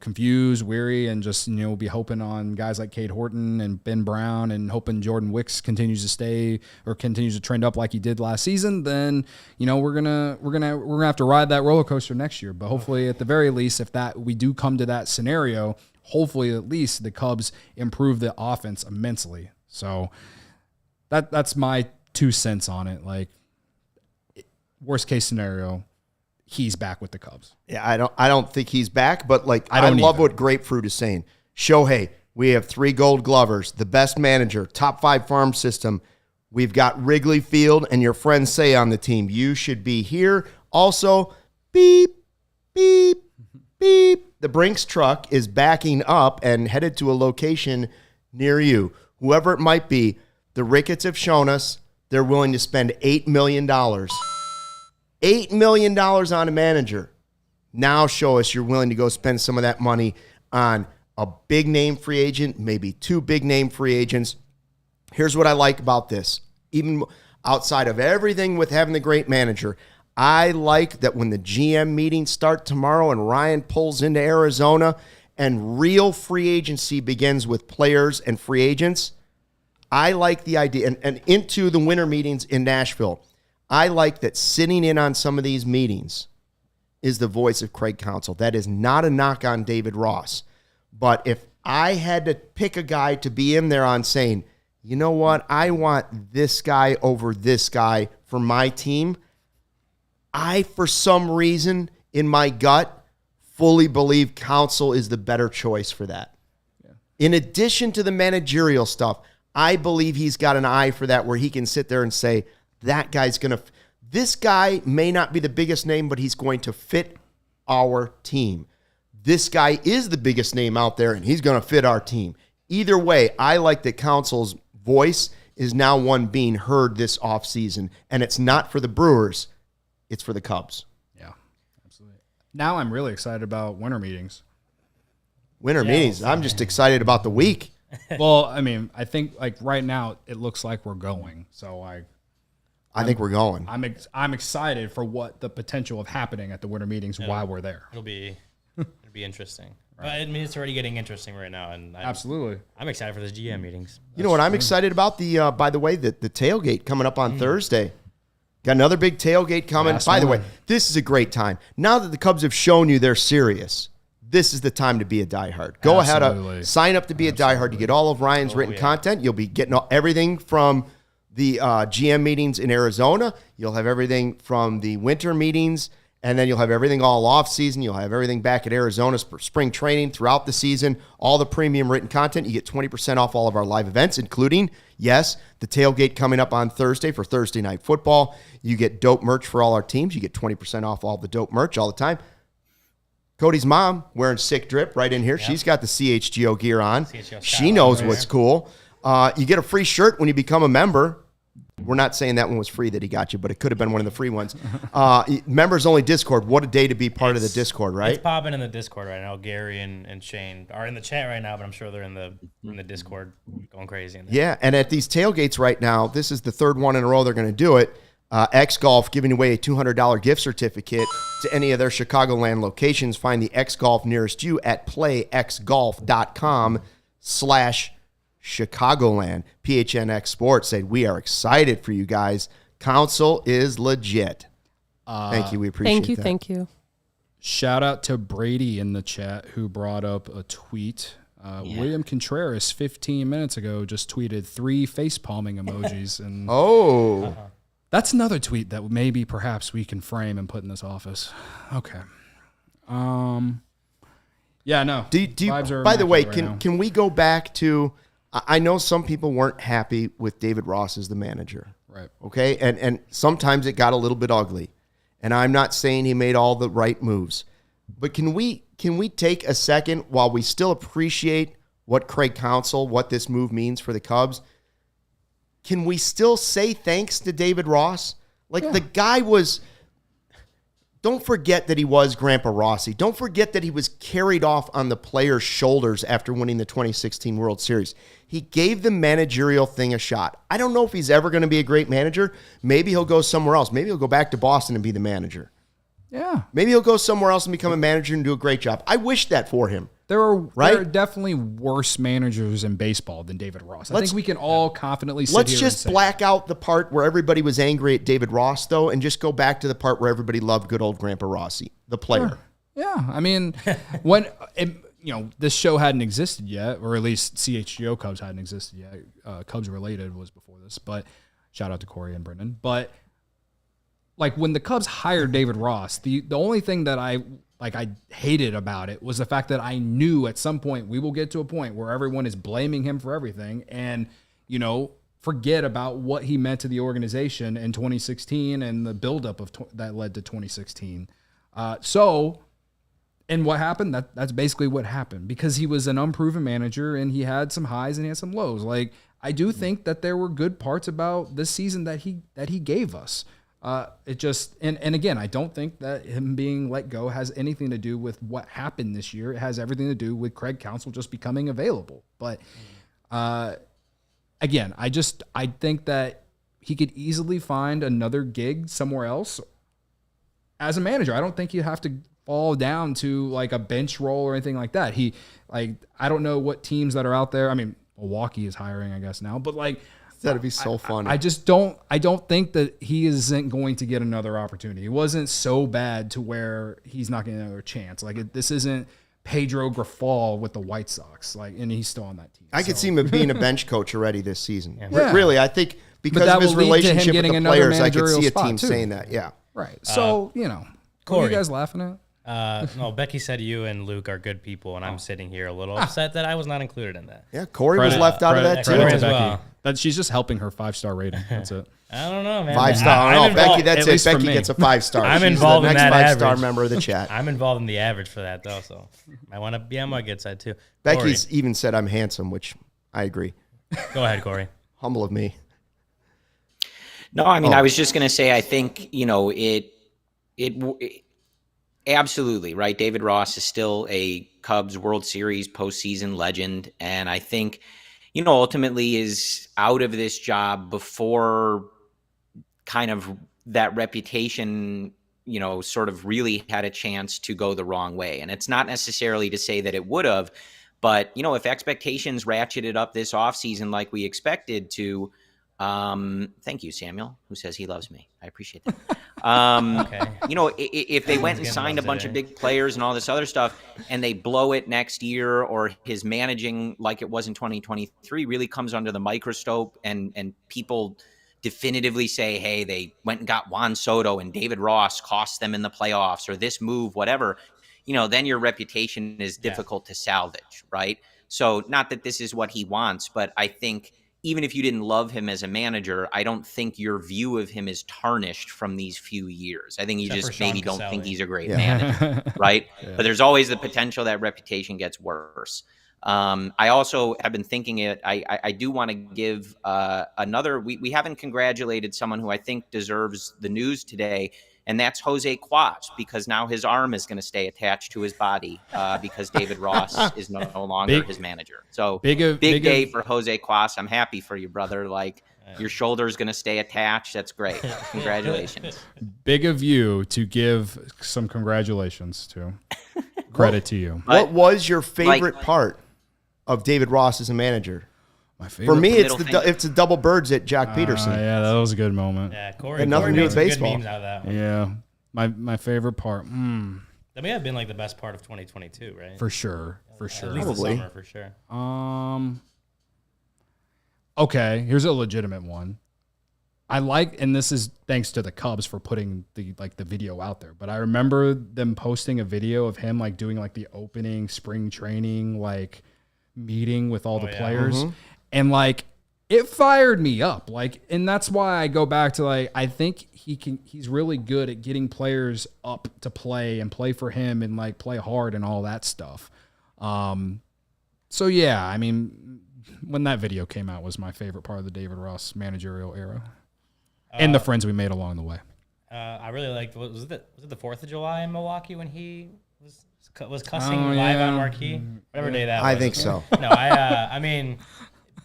Speaker 2: confused, weary, and just, be hoping on guys like Cade Horton and Ben Brown and hoping Jordan Wicks continues to stay or continues to trend up like he did last season, then, we're gonna have to ride that roller coaster next year. But hopefully, at the very least, if we do come to that scenario, hopefully at least the Cubs improve the offense immensely. So that's my 2 cents on it. Like, worst case scenario, he's back with the Cubs.
Speaker 1: Yeah, I don't think he's back, but like I love what Grapefruit is saying. Shohei, we have 3 Gold Glovers, the best manager, top 5 farm system. We've got Wrigley Field and your friends say on the team, you should be here. Also, beep, beep, beep. The Brinks truck is backing up and headed to a location near you. Whoever it might be, the Ricketts have shown us they're willing to spend $8 million. $8 million on a manager. Now show us you're willing to go spend some of that money on a big name free agent, maybe 2 big name free agents. Here's what I like about this. Even outside of everything with having the great manager, I like that when the GM meetings start tomorrow and Ryan pulls into Arizona and real free agency begins with players and free agents, I like the idea. And into the winter meetings in Nashville, I like that sitting in on some of these meetings is the voice of Craig Counsell. That is not a knock on David Ross. But if I had to pick a guy to be in there on saying, you know what, I want this guy over this guy for my team, I, for some reason, in my gut, fully believe Counsell is the better choice for that. Yeah. In addition to the managerial stuff, I believe he's got an eye for that where he can sit there and say, that guy's going to, this guy may not be the biggest name, but he's going to fit our team. This guy is the biggest name out there, and he's going to fit our team. Either way, I like that Counsell's voice is now one being heard this offseason, and it's not for the Brewers. It's for the Cubs.
Speaker 2: Yeah, absolutely. Now I'm really excited about winter meetings.
Speaker 1: Winter meetings. I'm just excited about the week.
Speaker 2: Well, I think like right now it looks like we're going. So I
Speaker 1: think we're going.
Speaker 2: I'm excited for what the potential of happening at the winter meetings while we're there.
Speaker 3: It'll be interesting. Right. But it's already getting interesting right now, and
Speaker 2: absolutely,
Speaker 3: I'm excited for those GM meetings.
Speaker 1: You know what I'm excited about? By the way, the tailgate coming up on Thursday. Got another big tailgate coming. By the way, this is a great time. Now that the Cubs have shown you they're serious, this is the time to be a diehard. Go ahead, sign up to be a diehard. You get all of Ryan's written content. You'll be getting everything from the GM meetings in Arizona. You'll have everything from the winter meetings, and then you'll have everything all off season. You'll have everything back at Arizona for spring training throughout the season. All the premium written content. You get 20% off all of our live events, including, yes, the tailgate coming up on Thursday for Thursday Night Football. You get dope merch for all our teams. You get 20% off all the dope merch all the time. Cody's mom wearing Sick Drip right in here. Yep. She's got the CHGO gear on. She knows what's cool. You get a free shirt when you become a member. We're not saying that one was free that he got you, but it could have been one of the free ones. Members only Discord. What a day to be part of the Discord, right?
Speaker 3: It's popping in the Discord right now. Gary and Shane are in the chat right now, but I'm sure they're in the Discord going crazy.
Speaker 1: Yeah, and at these tailgates right now, this is the 3rd one in a row they're going to do it. X Golf giving away a $200 gift certificate to any of their Chicagoland locations. Find the X Golf nearest you at playxgolf.com/Chicagoland. PHNX Sports said, we are excited for you guys. Counsell is legit. Thank you. We appreciate that.
Speaker 4: Thank you.
Speaker 2: Shout out to Brady in the chat who brought up a tweet. William Contreras 15 minutes ago just tweeted 3 face palming emojis. And that's another tweet that maybe perhaps we can frame and put in this office. Okay. Yeah, no.
Speaker 1: By the way, can we go back to, I know some people weren't happy with David Ross as the manager.
Speaker 2: Right.
Speaker 1: Okay. And sometimes it got a little bit ugly. And I'm not saying he made all the right moves. But can we take a second while we still appreciate what Craig Counsell, what this move means for the Cubs? Can we still say thanks to David Ross? The guy was, don't forget that he was Grandpa Rossi. Don't forget that he was carried off on the players' shoulders after winning the 2016 World Series. He gave the managerial thing a shot. I don't know if he's ever going to be a great manager. Maybe he'll go somewhere else. Maybe he'll go back to Boston and be the manager.
Speaker 2: Yeah.
Speaker 1: Maybe he'll go somewhere else and become a manager and do a great job. I wish that for him.
Speaker 2: There are definitely worse managers in baseball than David Ross. I think we can all confidently sit
Speaker 1: Let's
Speaker 2: here
Speaker 1: just
Speaker 2: and say,
Speaker 1: black out the part where everybody was angry at David Ross, though, and just go back to the part where everybody loved good old Grandpa Rossi, the player.
Speaker 2: Yeah. I mean, when this show hadn't existed yet, or at least CHGO Cubs hadn't existed yet. Cubs related was before this, but shout out to Cory and Brendan. But when the Cubs hired David Ross, the only thing that I hated about it was the fact that I knew at some point we will get to a point where everyone is blaming him for everything and, forget about what he meant to the organization in 2016 and the buildup of that led to 2016. And what happened? That's basically what happened because he was an unproven manager and he had some highs and he had some lows. I do think that there were good parts about this season that he gave us. It just, and again, I don't think that him being let go has anything to do with what happened this year. It has everything to do with Craig Counsell just becoming available. But, again, I think that he could easily find another gig somewhere else as a manager. I don't think you have to fall down to a bench role or anything like that. I don't know what teams that are out there. I mean, Milwaukee is hiring, I guess now, but
Speaker 1: that'd be so fun.
Speaker 2: I don't think that he isn't going to get another opportunity. It wasn't so bad to where he's not getting another chance. This isn't Pedro Grifol with the White Sox, and he's still on that team.
Speaker 1: I could see him being a bench coach already this season.
Speaker 2: Yeah.
Speaker 1: Really, I think because of his relationship with the players, I could see a team saying that. Yeah.
Speaker 2: Right. So, what are you guys laughing at?
Speaker 3: No, Becky said you and Luke are good people, and I'm sitting here a little upset that I was not included in that.
Speaker 1: Yeah, Cory was left out of that too.
Speaker 3: Credit as well.
Speaker 2: She's just helping her 5-star rating. That's it.
Speaker 3: I don't know, man.
Speaker 1: 5-star. No, Becky, that's it. Becky gets a 5-star.
Speaker 3: I'm
Speaker 1: She's
Speaker 3: involved
Speaker 1: the
Speaker 3: in
Speaker 1: next
Speaker 3: that
Speaker 1: 5-star
Speaker 3: average.
Speaker 1: member of the chat.
Speaker 3: I'm involved in the average for that, though, so I want to be on my good side, too.
Speaker 1: Becky's even said I'm handsome, which I agree.
Speaker 3: Go ahead, Cory.
Speaker 1: Humble of me.
Speaker 5: No, I mean, I was just going to say, I think, it absolutely, right? David Ross is still a Cubs World Series postseason legend. And I think, ultimately is out of this job before kind of that reputation, sort of really had a chance to go the wrong way. And it's not necessarily to say that it would have, but, if expectations ratcheted up this offseason like we expected to, thank you, Samuel, who says he loves me. I appreciate that.
Speaker 3: Okay.
Speaker 5: If they went and signed a bunch of big players and all this other stuff and they blow it next year, or his managing like it was in 2023 really comes under the microscope and people definitively say, hey, they went and got Juan Soto and David Ross cost them in the playoffs, or this move, whatever, then your reputation is difficult to salvage, right? So not that this is what he wants, but I think even if you didn't love him as a manager, I don't think your view of him is tarnished from these few years. I think you just maybe don't think he's a great manager, right? But there's always the potential that reputation gets worse. I also have been thinking it. I do want to give another. We haven't congratulated someone who I think deserves the news today, and that's Jose Quaz, because now his arm is going to stay attached to his body because David Ross is no longer his manager. So big day for Jose Quaz. I'm happy for you, brother. Your shoulder is going to stay attached. That's great. Congratulations.
Speaker 2: Big of you to give some congratulations to. Credit to you.
Speaker 1: What was your favorite part of David Ross as a manager?
Speaker 2: My favorite.
Speaker 1: For me, it's the double birds at Jack Peterson.
Speaker 2: Yeah, that was a good moment.
Speaker 3: Yeah, Cory.
Speaker 1: Had nothing to do with baseball.
Speaker 3: Good memes out of that one.
Speaker 2: Yeah, my favorite part.
Speaker 3: That may have been the best part of 2022, right?
Speaker 2: For sure.
Speaker 3: At least
Speaker 1: Probably.
Speaker 3: the summer, for sure.
Speaker 2: Okay, here's a legitimate one. I like, and this is thanks to the Cubs for putting the video out there, but I remember them posting a video of him doing the opening spring training meeting with all the players.
Speaker 1: Mm-hmm.
Speaker 2: And it fired me up. Like, and that's why I go back to, like, I think he's really good at getting players up to play and play for him and like play hard and all that stuff. So yeah, I mean, when that video came out was my favorite part of the David Ross managerial era, and the friends we made along the way. I
Speaker 3: really liked, was it the 4th of July in Milwaukee when he was cussing live on Marquee? Whatever day that was.
Speaker 1: I think so.
Speaker 3: No, I mean,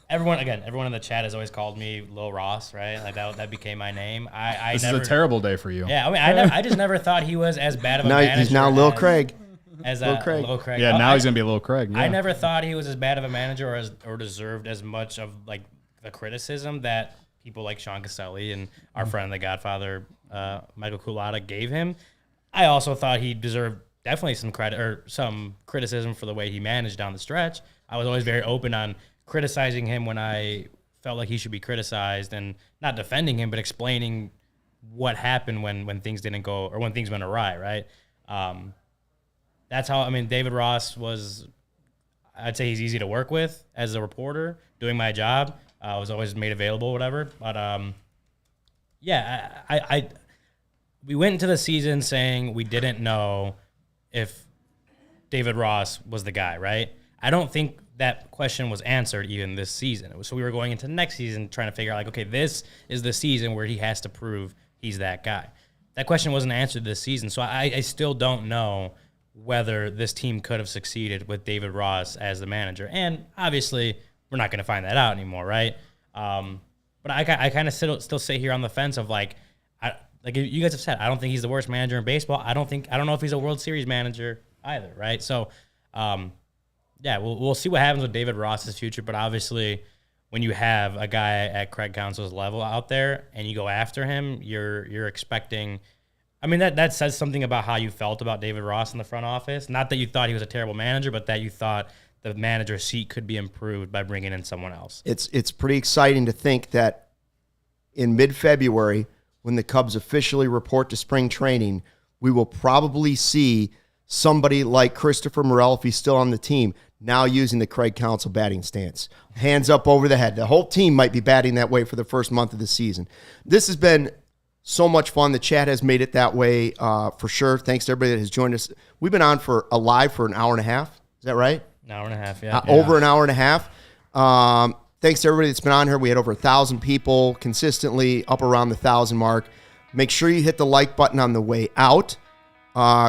Speaker 3: everyone in the chat has always called me Lil Ross, right? Like that became my name.
Speaker 2: This is a terrible day for you.
Speaker 3: Yeah, I mean, I just never thought he was as bad of a manager.
Speaker 1: He's now Lil Craig.
Speaker 3: Lil Craig.
Speaker 2: Yeah, now he's gonna be Lil Craig. Yeah.
Speaker 3: I never thought he was as bad of a manager or deserved as much of like the criticism that people like Sean Caselli and our friend the Godfather Michael Culata gave him. I also thought he deserved definitely some credit or some criticism for the way he managed down the stretch. I was always very open on criticizing him when I felt like he should be criticized, and not defending him, but explaining what happened when things didn't go or when things went awry, right? That's how, I mean, David Ross was, I'd say he's easy to work with as a reporter, doing my job. I was always made available, whatever. But yeah, we went into the season saying we didn't know if David Ross was the guy, right? I don't think that question was answered even this season. So we were going into next season trying to figure out, like, okay, this is the season where he has to prove he's that guy. That question wasn't answered this season, so I still don't know whether this team could have succeeded with David Ross as the manager. And obviously, we're not going to find that out anymore, right? But I kind of still sit here on the fence of like you guys have said, I don't think he's the worst manager in baseball. I don't know if he's a World Series manager either, right? So, yeah, we'll see what happens with David Ross's future. But obviously, when you have a guy at Craig Counsell's level out there and you go after him, you're expecting. I mean, that says something about how you felt about David Ross in the front office. Not that you thought he was a terrible manager, but that you thought the manager seat could be improved by bringing in someone else.
Speaker 1: It's pretty exciting to think that in mid-February, when the Cubs officially report to spring training, we will probably see somebody like Christopher Morel, if he's still on the team, now using the Craig Counsell batting stance. Hands up over the head. The whole team might be batting that way for the first month of the season. This has been so much fun. The chat has made it that way for sure. Thanks to everybody that has joined us. We've been on live for an hour and a half. Is that right?
Speaker 3: An hour and a half, yeah.
Speaker 1: Over an hour and a half. Thanks to everybody that's been on here. We had over 1,000 people consistently up around the 1,000 mark. Make sure you hit the like button on the way out.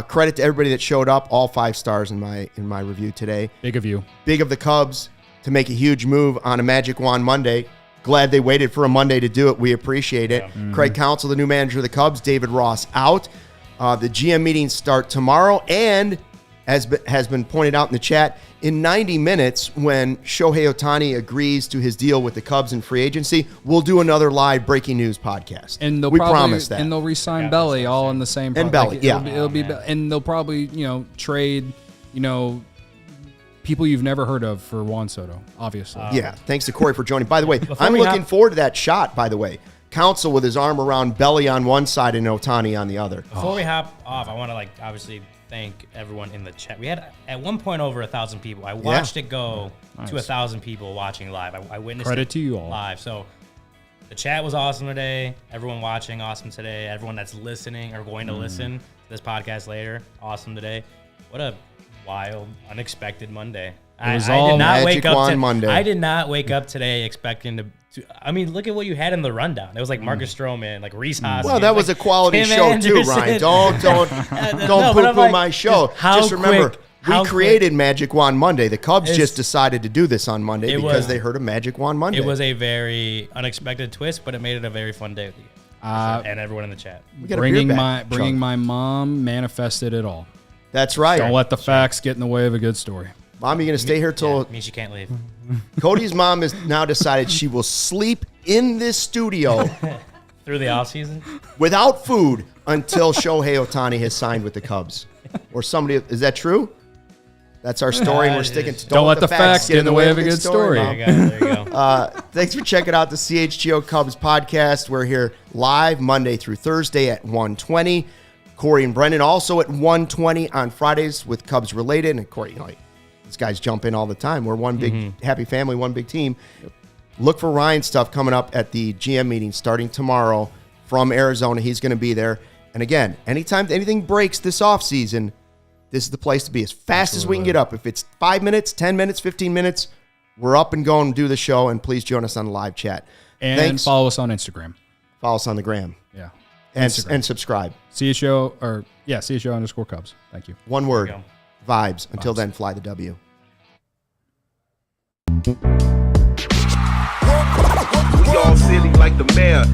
Speaker 1: Credit to everybody that showed up. All 5 stars in my review today.
Speaker 2: Big of you.
Speaker 1: Big of the Cubs to make a huge move on a Magic Wand Monday. Glad they waited for a Monday to do it. We appreciate it. Yeah. Mm-hmm. Craig Counsell, the new manager of the Cubs. David Ross out. The GM meetings start tomorrow. And as has been pointed out in the chat, in 90 minutes, when Shohei Ohtani agrees to his deal with the Cubs in free agency, we'll do another live breaking news podcast.
Speaker 2: And we promise that. And they'll re-sign Belly all in the same.
Speaker 1: And Belly, yeah.
Speaker 2: It'll be, and they'll probably trade people you've never heard of for Juan Soto, obviously.
Speaker 1: Yeah, thanks to Cory for joining. By the way, I'm looking forward to that shot, by the way. Counsell with his arm around Belly on one side and Ohtani on the other.
Speaker 3: Before we hop off, I want to obviously thank everyone in the chat. We had at one point over 1,000 people. I watched it go to 1,000 people watching live. I witnessed
Speaker 2: Credit to you all.
Speaker 3: Live. So the chat was awesome today. Everyone watching, awesome today. Everyone that's listening or going to listen to this podcast later, awesome today. What a wild, unexpected Monday. I did not wake up
Speaker 1: Monday.
Speaker 3: I did not wake up today expecting to. I mean, look at what you had in the rundown. It was like Marcus Strowman, like Reese Hoskins.
Speaker 1: Well, that was a quality
Speaker 3: Tim
Speaker 1: show
Speaker 3: Anderson.
Speaker 1: Too, Ryan. Don't poo-poo my show. Just remember, we created Magic Wand Monday. The Cubs just decided to do this on Monday because they heard of Magic Wand Monday.
Speaker 3: It was a very unexpected twist, but it made it a very fun day with you and everyone in the chat.
Speaker 2: Bringing my mom manifested it all.
Speaker 1: That's right.
Speaker 2: Don't let the facts get in the way of a good story.
Speaker 1: Mom, you going to stay here till...
Speaker 3: means she can't leave.
Speaker 1: Cody's mom has now decided she will sleep in this studio...
Speaker 3: through the offseason?
Speaker 1: ...without food until Shohei Ohtani has signed with the Cubs. Or somebody... Is that true? That's our story, and we're sticking to...
Speaker 2: Don't let the facts get in the way of a good story.
Speaker 3: There you go.
Speaker 1: Thanks for checking out the CHGO Cubs podcast. We're here live Monday through Thursday at 1:20. Cory and Brendan also at 1:20 on Fridays with Cubs related. And Cory, these guys jump in all the time. We're one big happy family, one big team. Look for Ryan's stuff coming up at the GM meeting starting tomorrow from Arizona. He's going to be there. And again, anytime anything breaks this offseason, this is the place to be. As fast as we can get up. If it's 5 minutes, 10 minutes, 15 minutes, we're up and going to do the show. And please join us on the live chat.
Speaker 2: And
Speaker 1: Thanks.
Speaker 2: follow us on Instagram.
Speaker 1: Follow us on the gram.
Speaker 2: Yeah.
Speaker 1: And
Speaker 2: Instagram.
Speaker 1: subscribe.
Speaker 2: CHGO_Cubs. Thank you.
Speaker 1: One word.
Speaker 3: There you
Speaker 1: Vibes. Until then, fly the W.
Speaker 6: We all silly like the mayor.